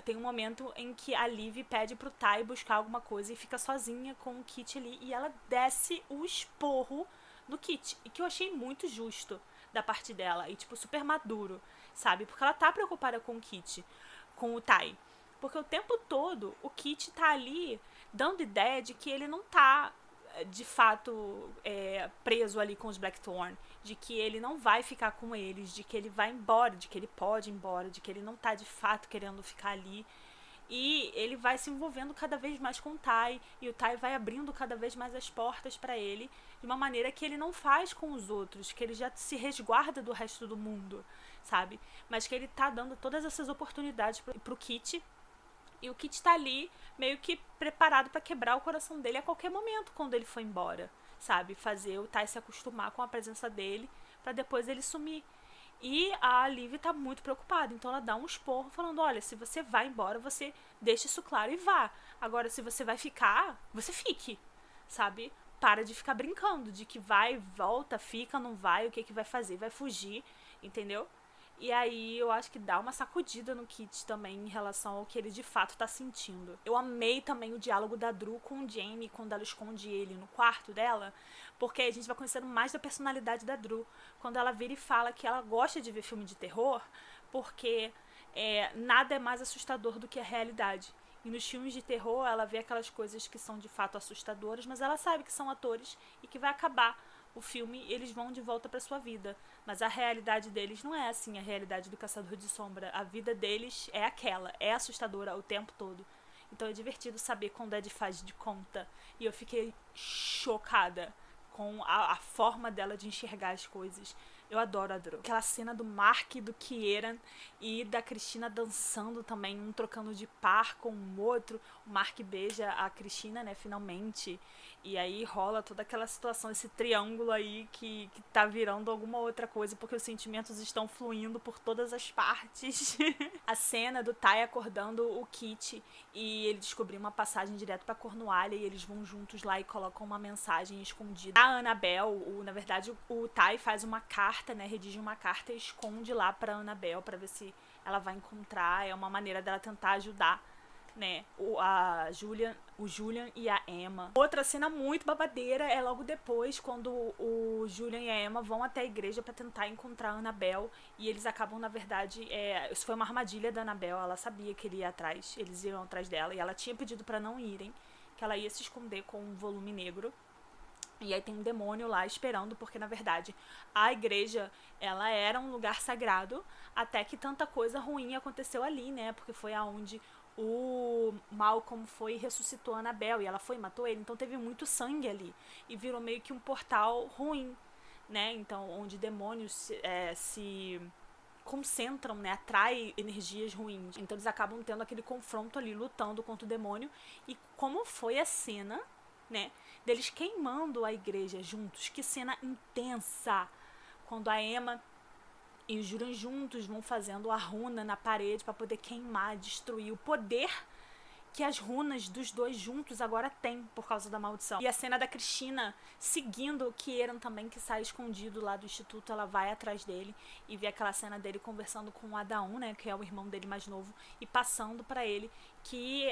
tem um momento em que a Liv pede pro Ty buscar alguma coisa e fica sozinha com o Kit ali, e ela desce o esporro no Kit, e que eu achei muito justo da parte dela, e tipo, super maduro, sabe? Porque ela tá preocupada com o Kit, com o Ty. Porque o tempo todo o Kit tá ali dando ideia de que ele não tá de fato preso ali com os Blackthorn, de que ele não vai ficar com eles, de que ele vai embora, de que ele pode ir embora, de que ele não tá de fato querendo ficar ali. E ele vai se envolvendo cada vez mais com o Ty, e o Ty vai abrindo cada vez mais as portas pra ele, de uma maneira que ele não faz com os outros, que ele já se resguarda do resto do mundo, sabe? Mas que ele tá dando todas essas oportunidades pro Kit. E o Kit tá ali, meio que preparado pra quebrar o coração dele a qualquer momento quando ele for embora, sabe? Fazer o Ty se acostumar com a presença dele pra depois ele sumir. E a Liv tá muito preocupada, então ela dá um esporro falando, olha, se você vai embora, você deixa isso claro e vá. Agora, se você vai ficar, você fique, sabe? Para de ficar brincando, de que vai, volta, fica, não vai, o que vai fazer, vai fugir, entendeu? E aí eu acho que dá uma sacudida no Kit também em relação ao que ele de fato tá sentindo. Eu amei também o diálogo da Dru com o Jamie quando ela esconde ele no quarto dela, porque a gente vai conhecendo mais da personalidade da Dru. Quando ela vira e fala que ela gosta de ver filme de terror, porque nada é mais assustador do que a realidade. E nos filmes de terror ela vê aquelas coisas que são de fato assustadoras, mas ela sabe que são atores e que vai acabar o filme, eles vão de volta pra sua vida. Mas a realidade deles não é assim, a realidade do Caçador de Sombra. A vida deles é aquela, é assustadora o tempo todo. Então é divertido saber quando é de faz de conta. E eu fiquei chocada com a forma dela de enxergar as coisas. Eu adoro a Dru. Aquela cena do Mark, do Kieran e da Cristina dançando também, um trocando de par com o outro. O Mark beija a Cristina, né, finalmente. E aí rola toda aquela situação, esse triângulo aí que tá virando alguma outra coisa, porque os sentimentos estão fluindo por todas as partes. A cena do Ty acordando o Kit e ele descobrir uma passagem direto pra Cornualha, e eles vão juntos lá e colocam uma mensagem escondida. A Annabelle, na verdade, o Ty faz uma carta, né, redige uma carta e esconde lá pra Annabelle pra ver se ela vai encontrar. É uma maneira dela tentar ajudar, né, o Julian e a Emma. Outra cena muito babadeira é logo depois, quando o Julian e a Emma vão até a igreja pra tentar encontrar a Annabelle, e eles acabam, na verdade, isso foi uma armadilha da Annabelle, ela sabia que ele ia atrás, eles iam atrás dela, e ela tinha pedido pra não irem, que ela ia se esconder com um volume negro. E aí tem um demônio lá esperando, porque na verdade a igreja, ela era um lugar sagrado, até que tanta coisa ruim aconteceu ali, né, porque foi aonde o Malcolm foi e ressuscitou a Annabelle, e ela foi e matou ele, então teve muito sangue ali, e virou meio que um portal ruim, né, então onde demônios se concentram, né, atrai energias ruins, então eles acabam tendo aquele confronto ali, lutando contra o demônio. E como foi a cena, né, deles queimando a igreja juntos, que cena intensa, quando a Emma e o Julian juntos vão fazendo a runa na parede para poder queimar, destruir o poder que as runas dos dois juntos agora têm por causa da maldição. E a cena da Cristina seguindo o Kieran também, que sai escondido lá do instituto, ela vai atrás dele e vê aquela cena dele conversando com o Adaun, né, que é o irmão dele mais novo, e passando para ele que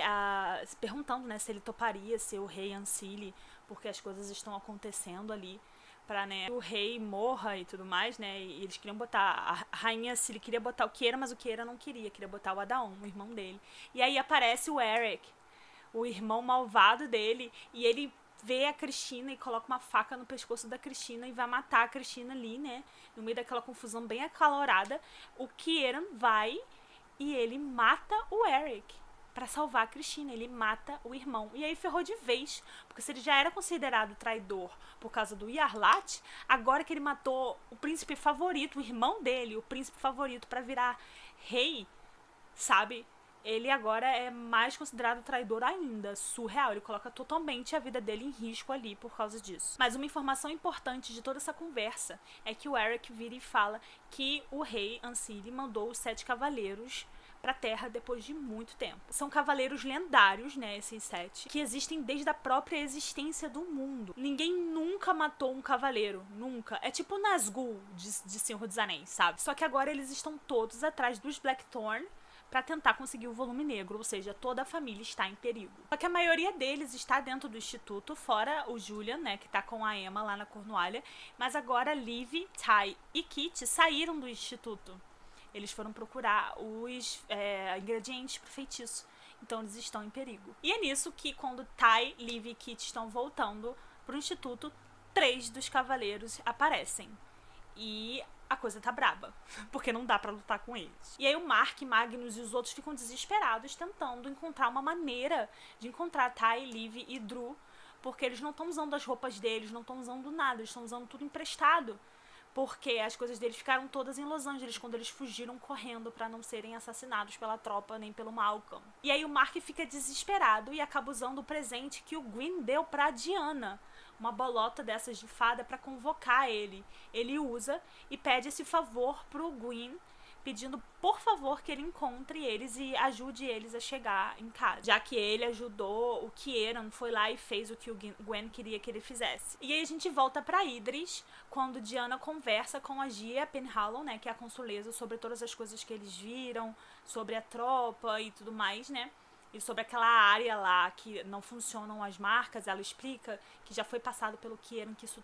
perguntando, né, se ele toparia ser o rei Ancili, porque as coisas estão acontecendo ali pra, né, o rei morra e tudo mais, né, e eles queriam botar, a rainha Ancili queria botar o Kieran, mas o Kieran não queria botar o Adaun, o irmão dele. E aí aparece o Eric, o irmão malvado dele, e ele vê a Cristina e coloca uma faca no pescoço da Cristina e vai matar a Cristina ali, né, no meio daquela confusão bem acalorada. O Kieran vai e ele mata o Eric pra salvar a Cristina, ele mata o irmão. E aí ferrou de vez, porque se ele já era considerado traidor por causa do Yarlat, agora que ele matou o príncipe favorito, o irmão dele, o príncipe favorito pra virar rei, sabe? Ele agora é mais considerado traidor ainda, surreal, ele coloca totalmente a vida dele em risco ali por causa disso. Mas uma informação importante de toda essa conversa é que o Eric vira e fala que o rei Ancili mandou os 7 cavaleiros pra Terra depois de muito tempo. São cavaleiros lendários, né, esses 7, que existem desde a própria existência do mundo. Ninguém nunca matou um cavaleiro, nunca. É tipo Nazgûl de Senhor dos Anéis, sabe? Só que agora eles estão todos atrás dos Blackthorn para tentar conseguir o volume negro, ou seja, toda a família está em perigo. Só que a maioria deles está dentro do instituto, fora o Julian, né, que tá com a Emma lá na Cornualha, mas agora Liv, Ty e Kit saíram do instituto. Eles foram procurar os ingredientes pro feitiço, então eles estão em perigo. E é nisso que quando Ty, Liv e Kit estão voltando pro instituto, 3 dos cavaleiros aparecem. E a coisa tá braba, porque não dá pra lutar com eles. E aí o Mark, Magnus e os outros ficam desesperados tentando encontrar uma maneira de encontrar Ty, Liv e Drew, porque eles não estão usando as roupas deles, não estão usando nada, eles estão usando tudo emprestado, porque as coisas deles ficaram todas em Los Angeles quando eles fugiram correndo pra não serem assassinados pela tropa nem pelo Malcolm. E aí o Mark fica desesperado e acaba usando o presente que o Gwyn deu pra Diana, uma bolota dessas de fada pra convocar ele. Ele usa e pede esse favor pro Gwyn, pedindo por favor que ele encontre eles e ajude eles a chegar em casa, já que ele ajudou o Kieran, foi lá e fez o que o Gwen queria que ele fizesse. E aí a gente volta pra Idris, quando Diana conversa com a Gia Penhallow, né, que é a consuleza, sobre todas as coisas que eles viram, sobre a tropa e tudo mais, né, e sobre aquela área lá que não funcionam as marcas. Ela explica que já foi passado pelo Kieran que isso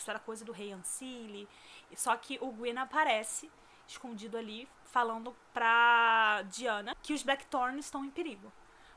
era coisa do rei Ancile, só que o Gwyn aparece escondido ali, falando pra Diana que os Blackthorn estão em perigo,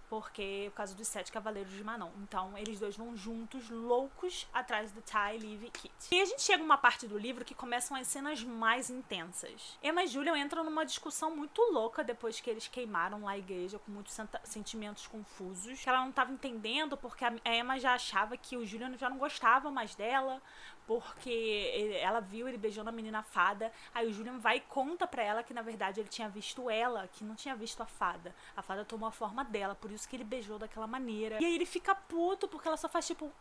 porque por causa dos 7 cavaleiros de Manon. Então eles dois vão juntos, loucos, atrás do Ty, Liv e Kit. E a gente chega a uma parte do livro que começam as cenas mais intensas. Emma e Julian entram numa discussão muito louca depois que eles queimaram lá a igreja, com muitos sentimentos confusos, que ela não estava entendendo, porque a Emma já achava que o Julian já não gostava mais dela, porque ela viu ele beijando a menina fada. Aí o Julian vai e conta pra ela que na verdade ele tinha visto ela, que não tinha visto a fada. A fada tomou a forma dela, por isso que ele beijou daquela maneira. E aí ele fica puto, porque ela só faz tipo,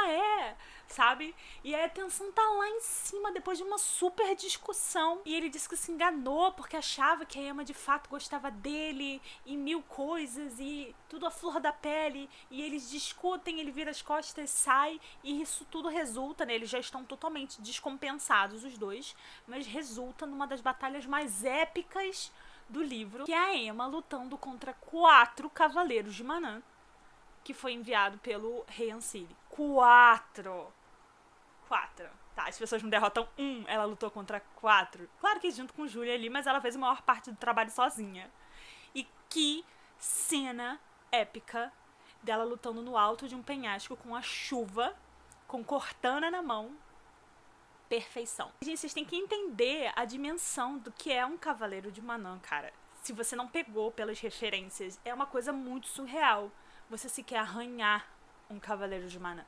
é, sabe? E aí a tensão tá lá em cima, depois de uma super discussão. E ele disse que se enganou, porque achava que a Emma de fato gostava dele, e 1000 coisas, e tudo à flor da pele. E eles discutem, ele vira as costas, sai, e isso tudo resulta, né? Eles já estão totalmente descompensados, os dois, mas resulta numa das batalhas mais épicas do livro, que é a Emma lutando contra 4 cavaleiros de Manaan, que foi enviado pelo rei Ancile. 4! Tá, as pessoas não derrotam 1, ela lutou contra 4. Claro que junto com Julia ali, mas ela fez a maior parte do trabalho sozinha. E que cena épica dela lutando no alto de um penhasco com a chuva, com Cortana na mão. Perfeição. Gente, vocês têm que entender a dimensão do que é um cavaleiro de Manaan, cara. Se você não pegou pelas referências, é uma coisa muito surreal você se quer arranhar um cavaleiro de Manaan.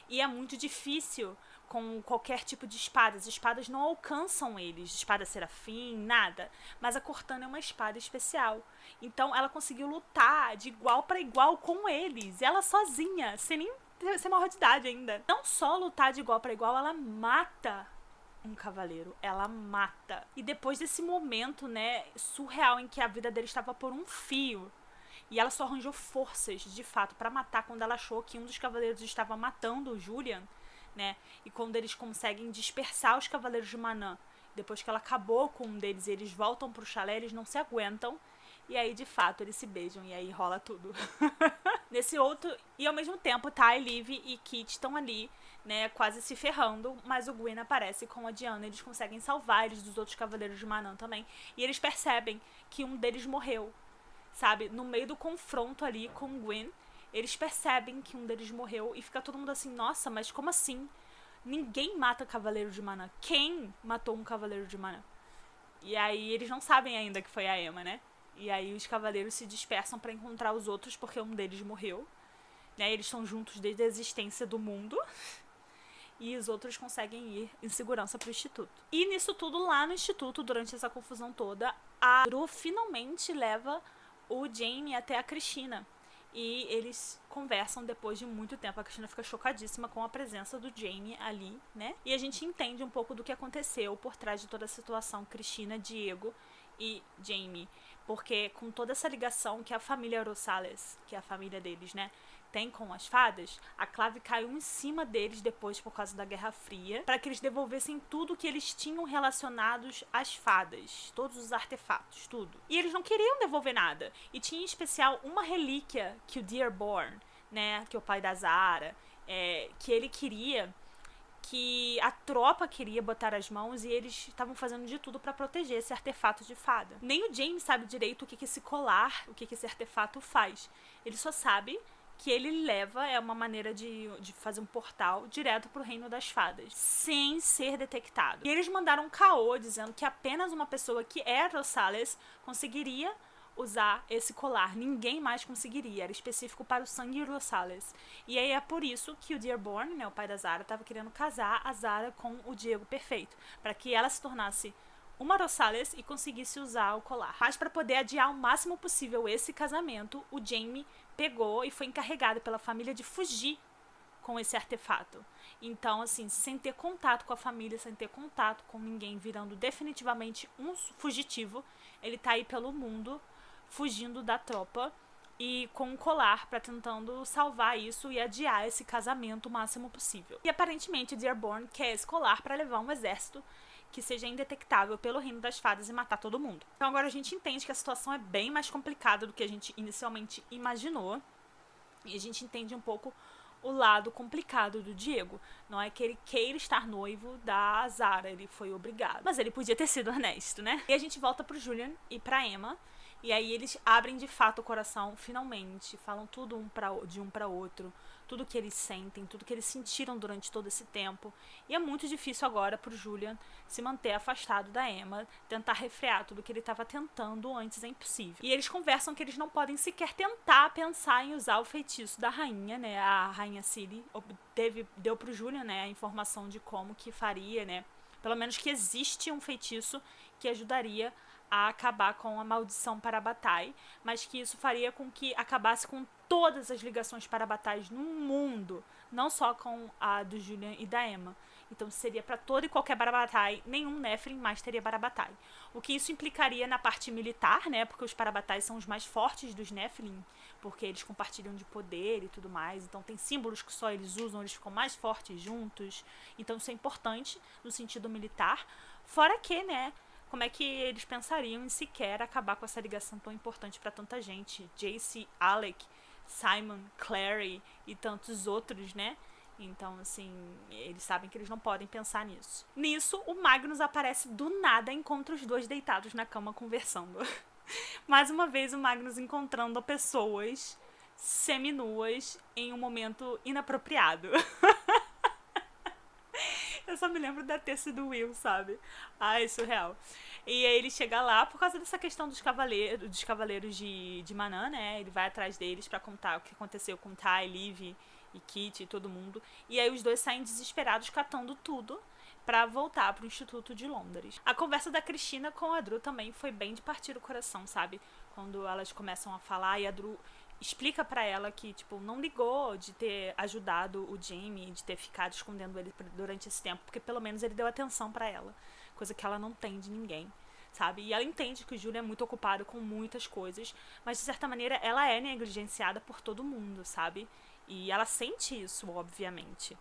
E é muito difícil com qualquer tipo de espada. As espadas não alcançam eles, espada serafim, nada. Mas a Cortana é uma espada especial. Então ela conseguiu lutar de igual para igual com eles. Ela sozinha, sem nem ser maior de idade ainda. Não só lutar de igual para igual, ela mata um cavaleiro. Ela mata. E depois desse momento, né, surreal em que a vida dele estava por um fio, e ela só arranjou forças, de fato, pra matar quando ela achou que um dos cavaleiros estava matando o Julian, né? E quando eles conseguem dispersar os cavaleiros de Manaan, depois que ela acabou com um deles, eles voltam pro chalé, eles não se aguentam. E aí, de fato, eles se beijam e aí rola tudo. Nesse outro... E ao mesmo tempo, Ty, Liv e Kit estão ali, né, quase se ferrando, mas o Gwyn aparece com a Diana, eles conseguem salvar eles dos outros cavaleiros de Manaan também. E eles percebem que um deles morreu, sabe? No meio do confronto ali com o Gwyn, eles percebem que um deles morreu e fica todo mundo assim, nossa, mas como assim? Ninguém mata cavaleiro de Manaan. Quem matou um cavaleiro de Manaan? E aí eles não sabem ainda que foi a Emma, né? E aí os cavaleiros se dispersam pra encontrar os outros porque um deles morreu, né? Eles estão juntos desde a existência do mundo. E os outros conseguem ir em segurança pro instituto. E nisso tudo, lá no instituto, durante essa confusão toda, a Drew finalmente leva o Jamie até a Cristina. E eles conversam depois de muito tempo. A Cristina fica chocadíssima com a presença do Jamie ali, né? E a gente entende um pouco do que aconteceu por trás de toda a situação Cristina, Diego e Jamie. porque com toda essa ligação que a família Rosales, que é a família deles, né, tem com as fadas, a Clave caiu em cima deles depois por causa da Guerra Fria, para que eles devolvessem tudo que eles tinham relacionados às fadas, todos os artefatos, tudo. E eles não queriam devolver nada. E tinha em especial uma relíquia que o Dearborn, né, que é o pai da Zara, que ele queria, que a tropa queria botar as mãos, e eles estavam fazendo de tudo para proteger esse artefato de fada. Nem o Jaime sabe direito o que esse colar, o que esse artefato faz. Ele só sabe que ele leva, é uma maneira de fazer um portal direto pro reino das fadas, sem ser detectado. E eles mandaram um caô dizendo que apenas uma pessoa que é Rosales conseguiria usar esse colar, ninguém mais conseguiria, era específico para o sangue Rosales. E aí é por isso que o Dearborn, né, o pai da Zara, estava querendo casar a Zara com o Diego Perfeito, para que ela se tornasse uma Rosales e conseguisse usar o colar. Mas para poder adiar o máximo possível esse casamento, o Jaime pegou e foi encarregado pela família de fugir com esse artefato. Então, assim, sem ter contato com a família, sem ter contato com ninguém, virando definitivamente um fugitivo, ele tá aí pelo mundo, fugindo da tropa e com um colar para tentando salvar isso e adiar esse casamento o máximo possível. E aparentemente o Dearborn quer esse colar para levar um exército que seja indetectável pelo reino das fadas e matar todo mundo. Então agora a gente entende que a situação é bem mais complicada do que a gente inicialmente imaginou. E a gente entende um pouco o lado complicado do Diego. Não é que ele queira estar noivo da Zara, ele foi obrigado. Mas ele podia ter sido honesto, né? E a gente volta pro Julian e pra Emma. E aí eles abrem de fato o coração, finalmente. Falam tudo de um pra outro. Tudo que eles sentem, tudo que eles sentiram durante todo esse tempo. E é muito difícil agora pro Julian se manter afastado da Emma, tentar refrear tudo que ele estava tentando antes, é impossível. E eles conversam que eles não podem sequer tentar pensar em usar o feitiço da rainha, né? A rainha Ciri deu pro Julian, né, a informação de como que faria, né? Pelo menos que existe um feitiço que ajudaria a acabar com a maldição Parabatai, mas que isso faria com que acabasse com todas as ligações Parabatais no mundo, não só com a do Julian e da Emma. Então seria para todo e qualquer Parabatai, nenhum Nephilim mais teria Parabatai. O que isso implicaria na parte militar, né, porque os Parabatais são os mais fortes dos Nephilim, porque eles compartilham de poder e tudo mais, então tem símbolos que só eles usam, eles ficam mais fortes juntos, então isso é importante no sentido militar, fora que, né, como é que eles pensariam em sequer acabar com essa ligação tão importante para tanta gente? Jace, Alec, Simon, Clary e tantos outros, né? Então, assim, eles sabem que eles não podem pensar nisso. Nisso, o Magnus aparece do nada e encontra os dois deitados na cama conversando. Mais uma vez, o Magnus encontrando pessoas seminuas em um momento inapropriado. Eu só me lembro da terça do Will, sabe? Ai, surreal. E aí ele chega lá por causa dessa questão dos cavaleiros de Manaan, né? Ele vai atrás deles pra contar o que aconteceu com Ty, Liv e Kit e todo mundo. E aí os dois saem desesperados catando tudo pra voltar pro Instituto de Londres. A conversa da Cristina com a Dru também foi bem de partir o coração, sabe? Quando elas começam a falar e a Dru explica pra ela que, tipo, não ligou de ter ajudado o Jaime, de ter ficado escondendo ele durante esse tempo, porque pelo menos ele deu atenção pra ela, coisa que ela não tem de ninguém, sabe? E ela entende que o Julian é muito ocupado com muitas coisas, mas de certa maneira ela é negligenciada por todo mundo, sabe? E ela sente isso, obviamente.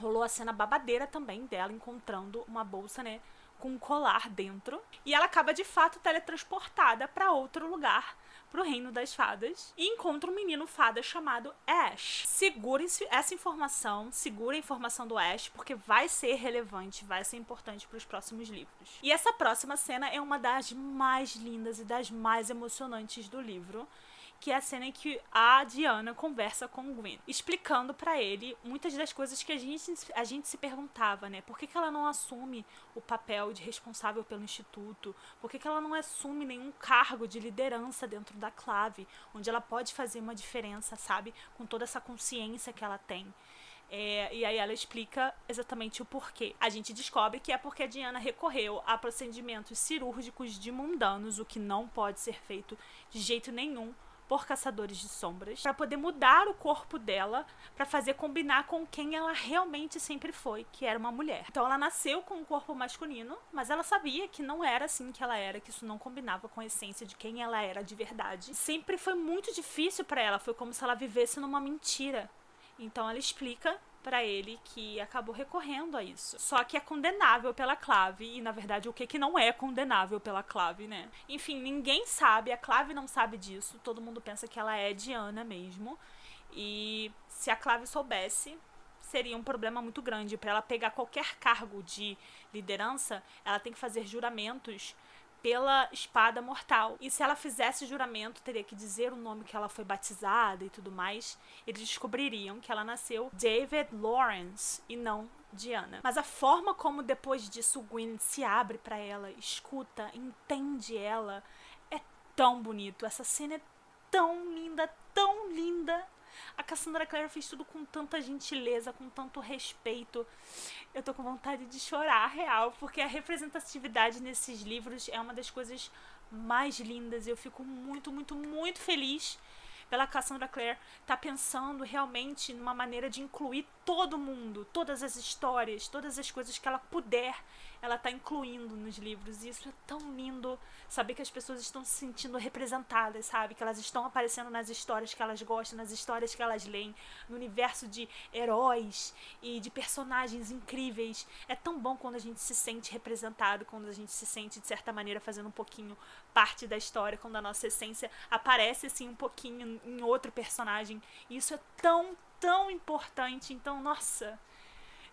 Rolou a cena babadeira também dela encontrando uma bolsa, né, com um colar dentro, e ela acaba de fato teletransportada pra outro lugar, pro reino das fadas, e encontra um menino fada chamado Ash. Segurem essa informação, segura a informação do Ash, porque vai ser relevante, vai ser importante pros próximos livros. E essa próxima cena é uma das mais lindas e das mais emocionantes do livro, que é a cena em que a Diana conversa com o Gwyn, explicando pra ele muitas das coisas que a gente se perguntava, né? Por que ela não assume o papel de responsável pelo instituto? Por que ela não assume nenhum cargo de liderança dentro da Clave, onde ela pode fazer uma diferença, sabe? Com toda essa consciência que ela tem. E aí ela explica exatamente o porquê. A gente descobre que é porque a Diana recorreu a procedimentos cirúrgicos de mundanos, o que não pode ser feito de jeito nenhum por caçadores de sombras para poder mudar o corpo dela para fazer combinar com quem ela realmente sempre foi, que era uma mulher. Então ela nasceu com um corpo masculino, mas ela sabia que não era assim que ela era, que isso não combinava com a essência de quem ela era de verdade. Sempre foi muito difícil para ela, foi como se ela vivesse numa mentira. Então ela explica pra ele que acabou recorrendo a isso. Só que é condenável pela Clave, e na verdade o que não é condenável pela Clave, né? Enfim, ninguém sabe, a Clave não sabe disso, todo mundo pensa que ela é Diana mesmo, e se a Clave soubesse, seria um problema muito grande. Pra ela pegar qualquer cargo de liderança, ela tem que fazer juramentos pela espada mortal. E se ela fizesse juramento, teria que dizer o nome que ela foi batizada e tudo mais. Eles descobririam que ela nasceu David Lawrence e não Diana. Mas a forma como depois disso o Gwyn se abre pra ela, escuta, entende ela, é tão bonito. Essa cena é tão linda, tão linda. A Cassandra Clare fez tudo com tanta gentileza, com tanto respeito. Eu tô com vontade de chorar, real, porque a representatividade nesses livros é uma das coisas mais lindas. Eu fico muito, muito, muito feliz pela Cassandra Clare tá pensando realmente numa maneira de incluir todo mundo, todas as histórias, todas as coisas que ela puder, ela tá incluindo nos livros. E isso é tão lindo, saber que as pessoas estão se sentindo representadas, sabe? Que elas estão aparecendo nas histórias que elas gostam, nas histórias que elas leem, no universo de heróis e de personagens incríveis. É tão bom quando a gente se sente representado, quando a gente se sente, de certa maneira, fazendo um pouquinho parte da história, quando a nossa essência aparece, assim, um pouquinho em outro personagem. E isso é tão, tão importante. Então, nossa,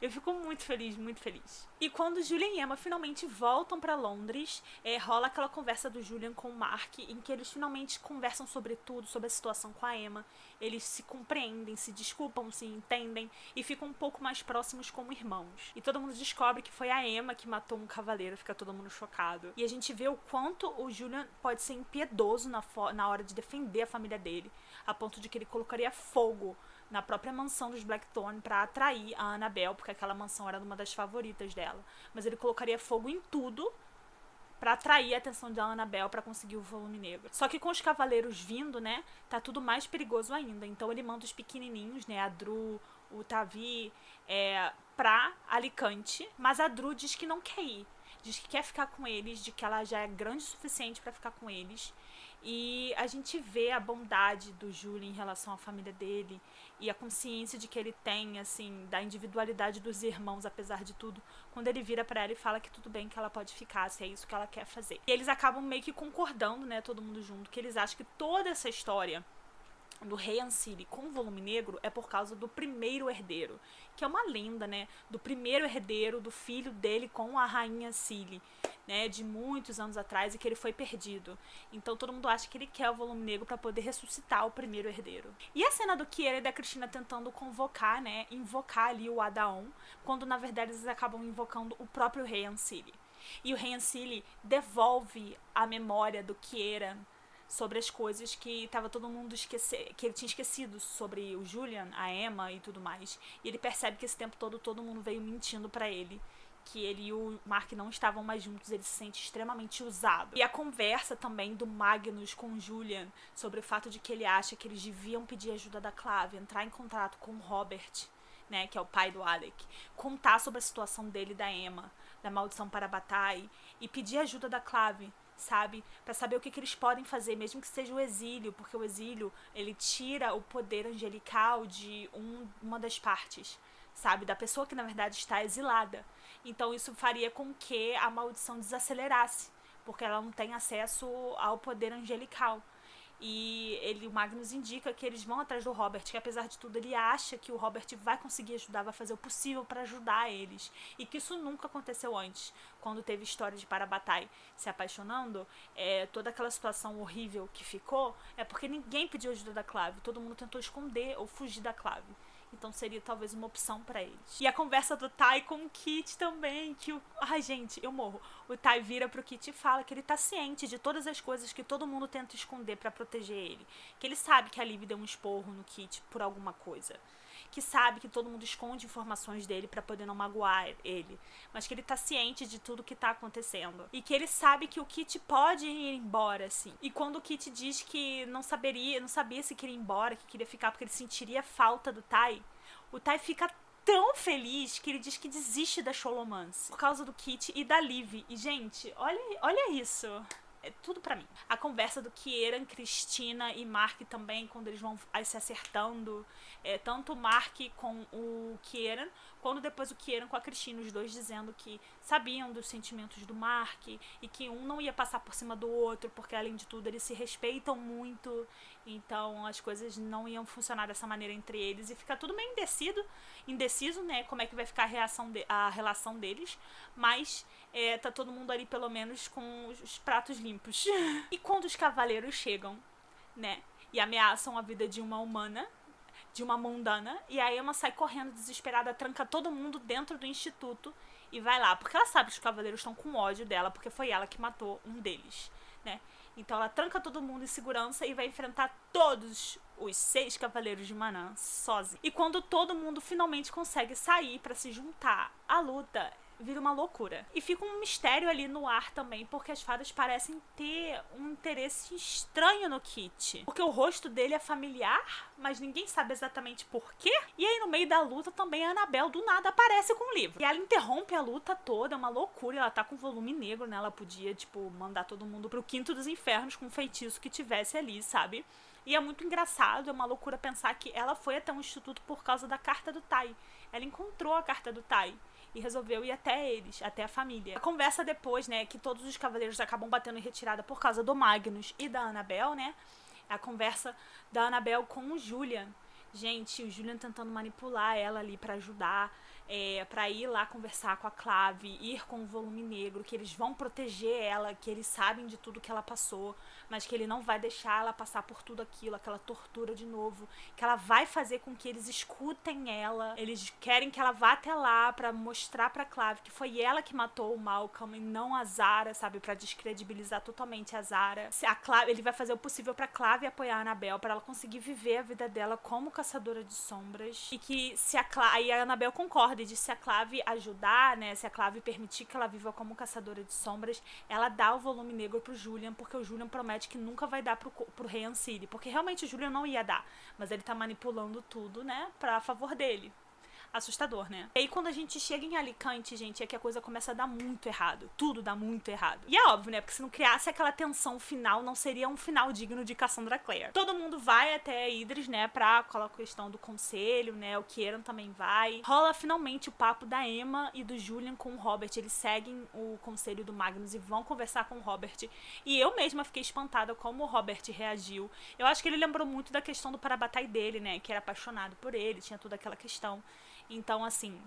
eu fico muito feliz, muito feliz. E quando Julian e Emma finalmente voltam pra Londres, rola aquela conversa do Julian com o Mark, em que eles finalmente conversam sobre tudo, sobre a situação com a Emma. Eles se compreendem, se desculpam, se entendem e ficam um pouco mais próximos como irmãos. E todo mundo descobre que foi a Emma que matou um cavaleiro, fica todo mundo chocado. E a gente vê o quanto o Julian pode ser impiedoso na hora de defender a família dele, a ponto de que ele colocaria fogo na própria mansão dos Blackthorne para atrair a Annabelle, porque aquela mansão era uma das favoritas dela. Mas ele colocaria fogo em tudo para atrair a atenção da Annabelle para conseguir o volume negro. Só que com os cavaleiros vindo, né, tá tudo mais perigoso ainda. Então ele manda os pequenininhos, né, a Dru, o Tavi, pra Alicante. Mas a Dru diz que não quer ir. Diz que quer ficar com eles, de que ela já é grande o suficiente para ficar com eles. E a gente vê a bondade do Julian em relação à família dele e a consciência de que ele tem, assim, da individualidade dos irmãos, apesar de tudo, quando ele vira pra ela e fala que tudo bem, que ela pode ficar, se é isso que ela quer fazer. E eles acabam meio que concordando, né, todo mundo junto, que eles acham que toda essa história do Rei Ancili com o volume negro é por causa do primeiro herdeiro, que é uma lenda, né, do primeiro herdeiro, do filho dele com a rainha Ancili, né, de muitos anos atrás, e que ele foi perdido. Então todo mundo acha que ele quer o volume negro para poder ressuscitar o primeiro herdeiro. E a cena do Kiera e da Cristina tentando convocar, né, invocar ali o Adaon, quando na verdade eles acabam invocando o próprio Rei Ancili. E o Rei Ancili devolve a memória do Kiera sobre as coisas que estava todo mundo que ele tinha esquecido sobre o Julian, a Emma e tudo mais. E ele percebe que esse tempo todo mundo veio mentindo pra ele, que ele e o Mark não estavam mais juntos, ele se sente extremamente usado. E a conversa também do Magnus com o Julian sobre o fato de que ele acha que eles deviam pedir ajuda da Clave, entrar em contato com o Robert, né, que é o pai do Alec, contar sobre a situação dele e da Emma, da maldição Parabatai, e pedir ajuda da Clave, sabe? Pra saber o que eles podem fazer, mesmo que seja o exílio, porque o exílio, ele tira o poder angelical de uma das partes, sabe? Da pessoa que, na verdade, está exilada. Então, isso faria com que a maldição desacelerasse, porque ela não tem acesso ao poder angelical. E o Magnus indica que eles vão atrás do Robert, que apesar de tudo ele acha que o Robert vai conseguir ajudar, vai fazer o possível para ajudar eles, e que isso nunca aconteceu antes, quando teve história de Parabatai se apaixonando, toda aquela situação horrível que ficou, é porque ninguém pediu ajuda da Clave, todo mundo tentou esconder ou fugir da Clave. Então seria talvez uma opção pra eles. E a conversa do Tai com o Kit também, que ai gente, eu morro. O Tai vira pro Kit e fala que ele tá ciente de todas as coisas que todo mundo tenta esconder pra proteger ele. Que ele sabe que a Liv deu um esporro no Kit por alguma coisa. que sabe que todo mundo esconde informações dele pra poder não magoar ele, mas que ele tá ciente de tudo que tá acontecendo. E que ele sabe que o Kit pode ir embora, assim. E quando o Kit diz que não sabia se queria ir embora, que queria ficar porque ele sentiria falta do Tai, o Tai fica tão feliz que ele diz que desiste da Scholomance por causa do Kit e da Liv. E, gente, olha isso. É tudo pra mim. A conversa do Kieran, Cristina e Mark também, quando eles vão se acertando. Tanto o Mark com o Kieran, quando depois o Kieran com a Cristina, os dois dizendo que sabiam dos sentimentos do Mark e que um não ia passar por cima do outro, porque além de tudo eles se respeitam muito, então as coisas não iam funcionar dessa maneira entre eles e fica tudo meio indeciso, né, como é que vai ficar a relação deles, mas tá todo mundo ali pelo menos com os pratos limpos. E quando os cavaleiros chegam, né, e ameaçam a vida de uma humana, de uma mundana, e a Emma sai correndo desesperada, tranca todo mundo dentro do instituto e vai lá, porque ela sabe que os cavaleiros estão com ódio dela, porque foi ela que matou um deles, né? Então ela tranca todo mundo em segurança e vai enfrentar todos os 6 cavaleiros de Manaan sozinha. E quando todo mundo finalmente consegue sair pra se juntar à luta, vira uma loucura. E fica um mistério ali no ar também, porque as fadas parecem ter um interesse estranho no Kit. Porque o rosto dele é familiar, mas ninguém sabe exatamente por quê. E aí no meio da luta também a Annabelle do nada aparece com o livro. E ela interrompe a luta toda, é uma loucura. Ela tá com volume negro, né? Ela podia, tipo, mandar todo mundo pro quinto dos infernos com um feitiço que tivesse ali, sabe? E é muito engraçado, é uma loucura pensar que ela foi até um instituto por causa da carta do Tai. Ela encontrou a carta do Tai e resolveu ir até eles, até a família. A conversa depois, né, que todos os cavaleiros acabam batendo em retirada por causa do Magnus e da Annabelle, né? A conversa da Annabelle com o Julian. Gente, o Julian tentando manipular ela ali pra ajudar, pra ir lá conversar com a Clave, ir com o volume negro, que eles vão proteger ela, que eles sabem de tudo que ela passou, mas que ele não vai deixar ela passar por tudo aquilo, aquela tortura de novo, que ela vai fazer com que eles escutem ela, eles querem que ela vá até lá pra mostrar pra Clave que foi ela que matou o Malcolm e não a Zara, sabe, pra descredibilizar totalmente a Zara. Ele vai fazer o possível pra Clave apoiar a Annabelle, pra ela conseguir viver a vida dela como caçadora de sombras, e que aí a Annabelle concorda e diz, se a Clave ajudar, né, se a Clave permitir que ela viva como caçadora de sombras, ela dá o volume negro pro Julian, porque o Julian promete que nunca vai dar pro Rei Ancile, porque realmente o Julian não ia dar, mas ele tá manipulando tudo, né, a favor dele. Assustador, né? E aí quando a gente chega em Alicante, gente, é que a coisa começa a dar muito errado. Tudo dá muito errado. E é óbvio, né? Porque se não criasse aquela tensão final, não seria um final digno de Cassandra Clare. Todo mundo vai até Idris, né? Pra aquela questão do conselho, né? O Kieran também vai. Rola finalmente o papo da Emma e do Julian com o Robert. Eles seguem o conselho do Magnus e vão conversar com o Robert. E eu mesma fiquei espantada como o Robert reagiu. Eu acho que ele lembrou muito da questão do Parabatai dele, né? Que era apaixonado por ele, tinha toda aquela questão. Então, assim,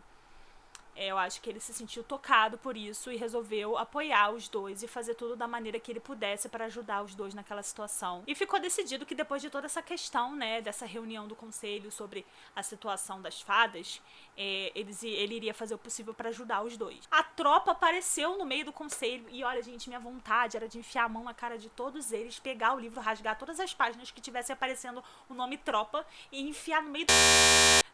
eu acho que ele se sentiu tocado por isso e resolveu apoiar os dois e fazer tudo da maneira que ele pudesse para ajudar os dois naquela situação. E ficou decidido que depois de toda essa questão, né, dessa reunião do conselho sobre a situação das fadas, ele iria fazer o possível para ajudar os dois. A tropa apareceu no meio do conselho e olha, gente, minha vontade era de enfiar a mão na cara de todos eles, pegar o livro, rasgar todas as páginas que tivesse aparecendo o nome tropa e enfiar no meio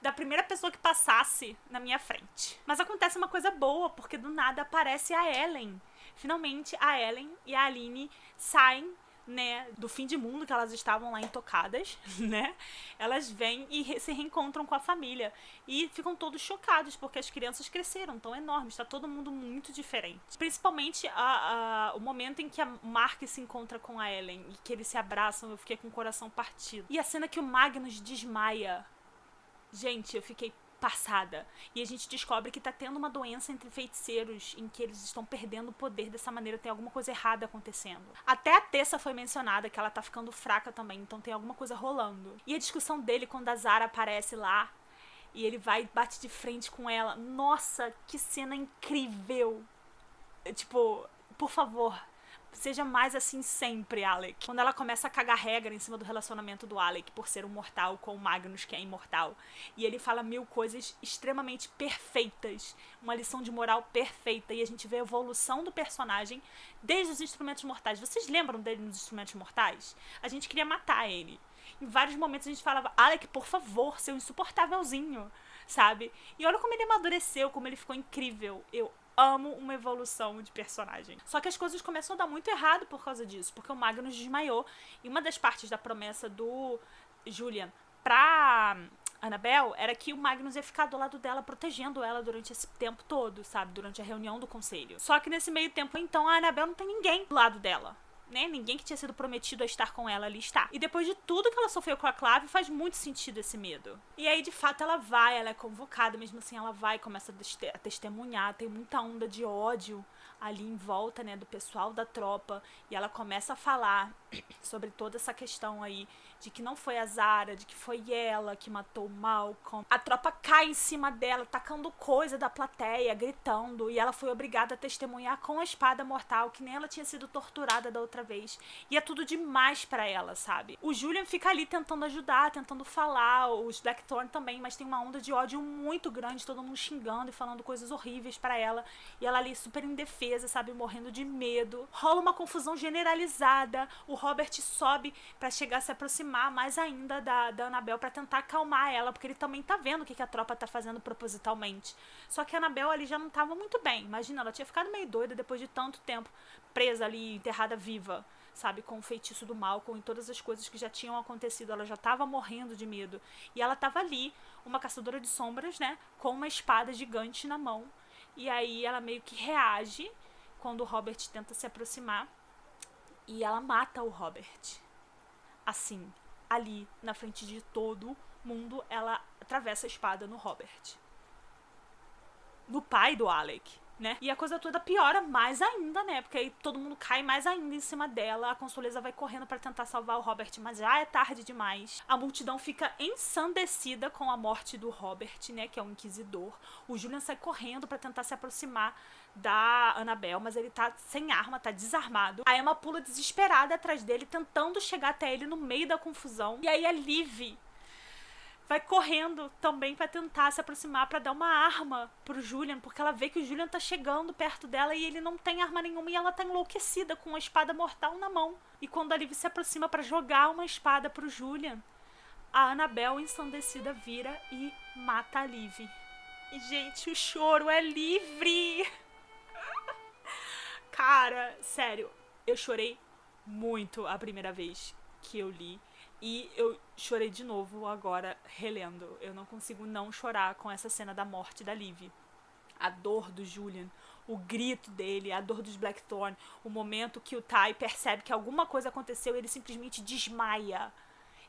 da primeira pessoa que passasse na minha frente. Mas acontece uma coisa boa, porque do nada aparece a Ellen. Finalmente a Ellen e a Aline saem, né, do fim de mundo que elas estavam lá intocadas, né? Elas vêm e se reencontram com a família e ficam todos chocados porque as crianças cresceram tão enormes, tá todo mundo muito diferente. Principalmente o momento em que a Mark se encontra com a Ellen e que eles se abraçam, eu fiquei com o coração partido. E a cena que o Magnus desmaia, gente, eu fiquei passada. E a gente descobre que tá tendo uma doença entre feiticeiros em que eles estão perdendo o poder dessa maneira, tem alguma coisa errada acontecendo. Até a Tessa foi mencionada, que ela tá ficando fraca também, então tem alguma coisa rolando. E a discussão dele quando a Zara aparece lá e ele vai e bate de frente com ela. Nossa, que cena incrível! Tipo, por favor, seja mais assim sempre, Alec. Quando ela começa a cagar regra em cima do relacionamento do Alec por ser um mortal com o Magnus, que é imortal. E ele fala 1000 coisas extremamente perfeitas. Uma lição de moral perfeita. E a gente vê a evolução do personagem desde os Instrumentos Mortais. Vocês lembram dele nos Instrumentos Mortais? A gente queria matar ele. Em vários momentos a gente falava, Alec, por favor, seu insuportávelzinho, sabe? E olha como ele amadureceu, como ele ficou incrível. Eu amo uma evolução de personagem. Só que as coisas começam a dar muito errado por causa disso, porque o Magnus desmaiou. E uma das partes da promessa do Julian pra Annabelle era que o Magnus ia ficar do lado dela, protegendo ela durante esse tempo todo, sabe? Durante a reunião do conselho. Só que nesse meio tempo, então, a Annabelle não tem ninguém do lado dela. Né? Ninguém que tinha sido prometido a estar com ela ali está. E depois de tudo que ela sofreu com a Clave, faz muito sentido esse medo. E aí, de fato, ela é convocada, mesmo assim ela vai, começa a testemunhar, tem muita onda de ódio ali em volta, né, do pessoal da tropa, e ela começa a falar sobre toda essa questão aí, de que não foi a Zara, de que foi ela que matou o Malcolm. A tropa cai em cima dela, tacando coisa da plateia, gritando, e ela foi obrigada a testemunhar com a espada mortal, que nem ela tinha sido torturada da outra vez. E é tudo demais pra ela, sabe? O Julian fica ali tentando ajudar, tentando falar, os Blackthorn também, mas tem uma onda de ódio muito grande, todo mundo xingando e falando coisas horríveis pra ela, e ela ali super indefesa, sabe, morrendo de medo. Rola uma confusão generalizada, o Robert sobe pra chegar a se aproximar mais ainda da Annabelle pra tentar acalmar ela, porque ele também tá vendo o que a tropa tá fazendo propositalmente. Só que a Annabelle ali já não tava muito bem. Imagina, ela tinha ficado meio doida depois de tanto tempo presa ali, enterrada viva, sabe, com o feitiço do Malcolm e todas as coisas que já tinham acontecido. Ela já tava morrendo de medo. E ela tava ali, uma caçadora de sombras, né, com uma espada gigante na mão. E aí ela meio que reage quando o Robert tenta se aproximar. E ela mata o Robert. Assim, ali, na frente de todo mundo, ela atravessa a espada no Robert. No pai do Alec, né? E a coisa toda piora mais ainda, né? Porque aí todo mundo cai mais ainda em cima dela. A Consoleza vai correndo pra tentar salvar o Robert, mas já é tarde demais. A multidão fica ensandecida com a morte do Robert, né? Que é o Inquisidor. O Julian sai correndo pra tentar se aproximar da Annabelle, mas ele tá sem arma, tá desarmado. A Emma pula desesperada atrás dele, tentando chegar até ele no meio da confusão. E aí a Liv vai correndo também pra tentar se aproximar, pra dar uma arma pro Julian, porque ela vê que o Julian tá chegando perto dela e ele não tem arma nenhuma, e ela tá enlouquecida com uma espada mortal na mão. E quando a Liv se aproxima pra jogar uma espada pro Julian, a Annabelle ensandecida vira e mata a Liv. E, gente, o choro é livre! Cara, sério, eu chorei muito a primeira vez que eu li. E eu chorei de novo agora, relendo. Eu não consigo não chorar com essa cena da morte da Liv. A dor do Julian, o grito dele, a dor dos Blackthorn, o momento que o Ty percebe que alguma coisa aconteceu, ele simplesmente desmaia.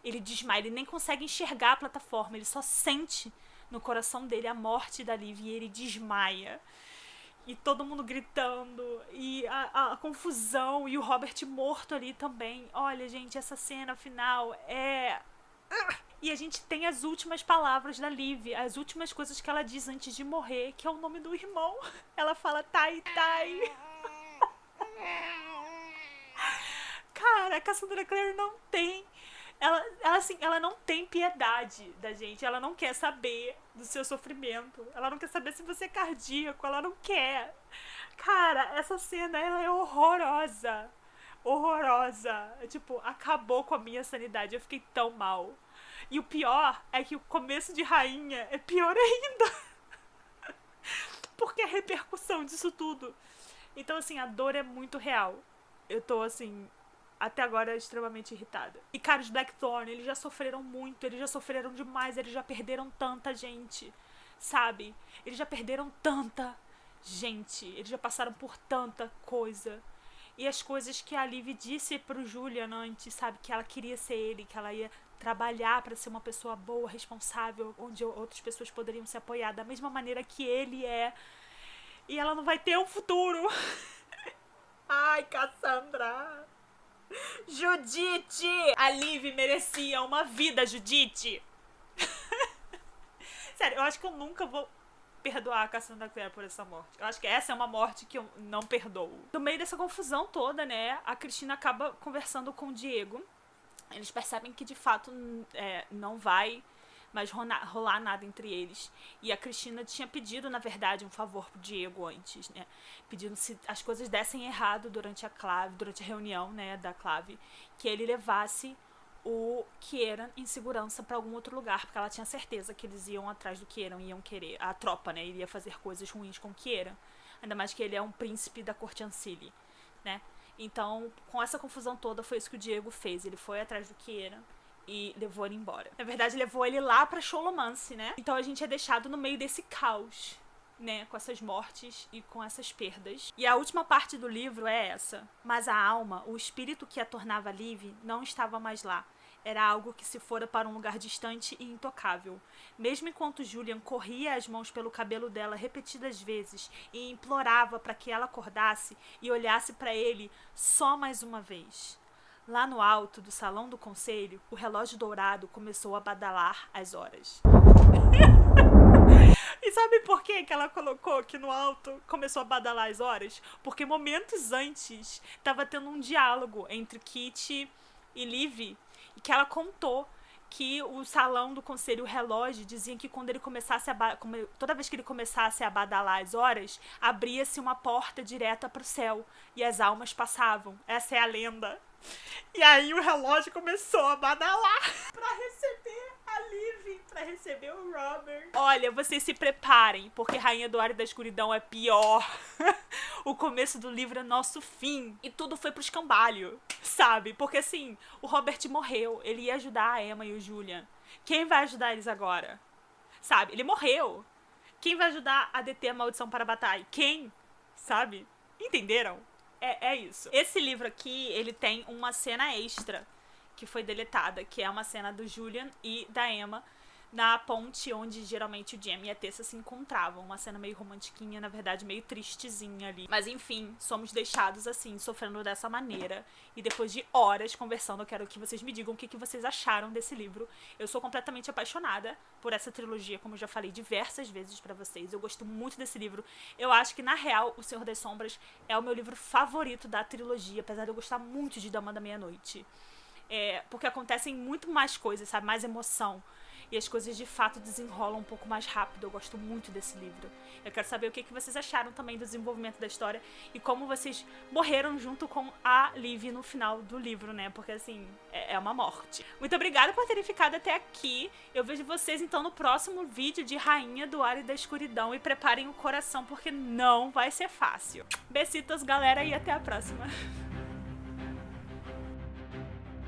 Ele desmaia, ele nem consegue enxergar a plataforma, ele só sente no coração dele a morte da Liv e ele desmaia. E todo mundo gritando, e a confusão, e o Robert morto ali também. Olha, gente, essa cena final é... E a gente tem as últimas palavras da Liv, as últimas coisas que ela diz antes de morrer, que é o nome do irmão. Ela fala, Tai, Tai. Cara, a Cassandra Clare não tem... Ela não tem piedade da gente. Ela não quer saber do seu sofrimento. Ela não quer saber se você é cardíaco. Ela não quer. Cara, essa cena, ela é horrorosa. Horrorosa. Tipo, acabou com a minha sanidade. Eu fiquei tão mal. E o pior é que o começo de Rainha é pior ainda. Porque a repercussão disso tudo. Então, assim, a dor é muito real. Eu tô, assim... até agora extremamente irritada. E, cara, os Blackthorn, eles já sofreram muito, eles já sofreram demais, eles já perderam tanta gente, sabe? Eles já perderam tanta gente, eles já passaram por tanta coisa. E as coisas que a Liv disse pro Julian antes, sabe? Que ela queria ser ele, que ela ia trabalhar pra ser uma pessoa boa, responsável, onde outras pessoas poderiam se apoiar da mesma maneira que ele é. E ela não vai ter um futuro. Ai, Cassandra... Judite! A Liv merecia uma vida, Judite! Sério, eu acho que eu nunca vou perdoar a Cassandra Clare por essa morte. Eu acho que essa é uma morte que eu não perdoo. No meio dessa confusão toda, né, a Cristina acaba conversando com o Diego. Eles percebem que, de fato, não vai mais rolar nada entre eles. E a Cristina tinha pedido, na verdade, um favor pro Diego antes, né? Pedindo se as coisas dessem errado durante a reunião, né, da Clave, que ele levasse o Kieran em segurança pra algum outro lugar, porque ela tinha certeza que eles iam atrás do Kieran, iam querer, a tropa, né, iria fazer coisas ruins com o Kieran, ainda mais que ele é um príncipe da corte Ancili, né, então com essa confusão toda foi isso que o Diego fez, ele foi atrás do Kieran e levou ele embora. Na verdade, levou ele lá pra Cholomance, né, então a gente é deixado no meio desse caos, né, com essas mortes e com essas perdas. E a última parte do livro é essa. Mas a alma, o espírito que a tornava livre, não estava mais lá. Era algo que se fora para um lugar distante e intocável. Mesmo enquanto Julian corria as mãos pelo cabelo dela repetidas vezes e implorava para que ela acordasse e olhasse para ele só mais uma vez. Lá no alto do salão do conselho, o relógio dourado começou a badalar as horas. E sabe por que ela colocou que no alto começou a badalar as horas? Porque momentos antes estava tendo um diálogo entre Kit e Liv, e que ela contou que o salão do conselho, o relógio, dizia que quando ele começasse toda vez que ele começasse a badalar as horas, abria-se uma porta direta para o céu e as almas passavam. Essa é a lenda. E aí o relógio começou a badalar pra receber a Liv, pra receber o Robert. Olha, vocês se preparem, porque Rainha do Ar e da Escuridão é pior. O começo do livro é nosso fim. E tudo foi pro escambalho, sabe? Porque assim, o Robert morreu, ele ia ajudar a Emma e o Julian. Quem vai ajudar eles agora? Sabe? Ele morreu. Quem vai ajudar a deter a maldição para a batalha? Quem? Sabe? Entenderam? É isso. Esse livro aqui, ele tem uma cena extra que foi deletada, que é uma cena do Julian e da Emma na ponte onde geralmente o Jamie e a Tessa se encontravam. Uma cena meio romantiquinha, na verdade meio tristezinha ali. Mas enfim, somos deixados assim, sofrendo dessa maneira. E depois de horas conversando, eu quero que vocês me digam o que vocês acharam desse livro. Eu sou completamente apaixonada por essa trilogia, como eu já falei diversas vezes pra vocês. Eu gosto muito desse livro. Eu acho que, na real, O Senhor das Sombras é o meu livro favorito da trilogia, apesar de eu gostar muito de Dama da Meia-Noite. Porque acontecem muito mais coisas, sabe? Mais emoção. E as coisas de fato desenrolam um pouco mais rápido. Eu gosto muito desse livro. Eu quero saber o que vocês acharam também do desenvolvimento da história e como vocês morreram junto com a Liv no final do livro, né? Porque assim, é uma morte. Muito obrigada por terem ficado até aqui. Eu vejo vocês então no próximo vídeo de Rainha do Ar e da Escuridão. E preparem o coração porque não vai ser fácil. Besitos, galera, e até a próxima.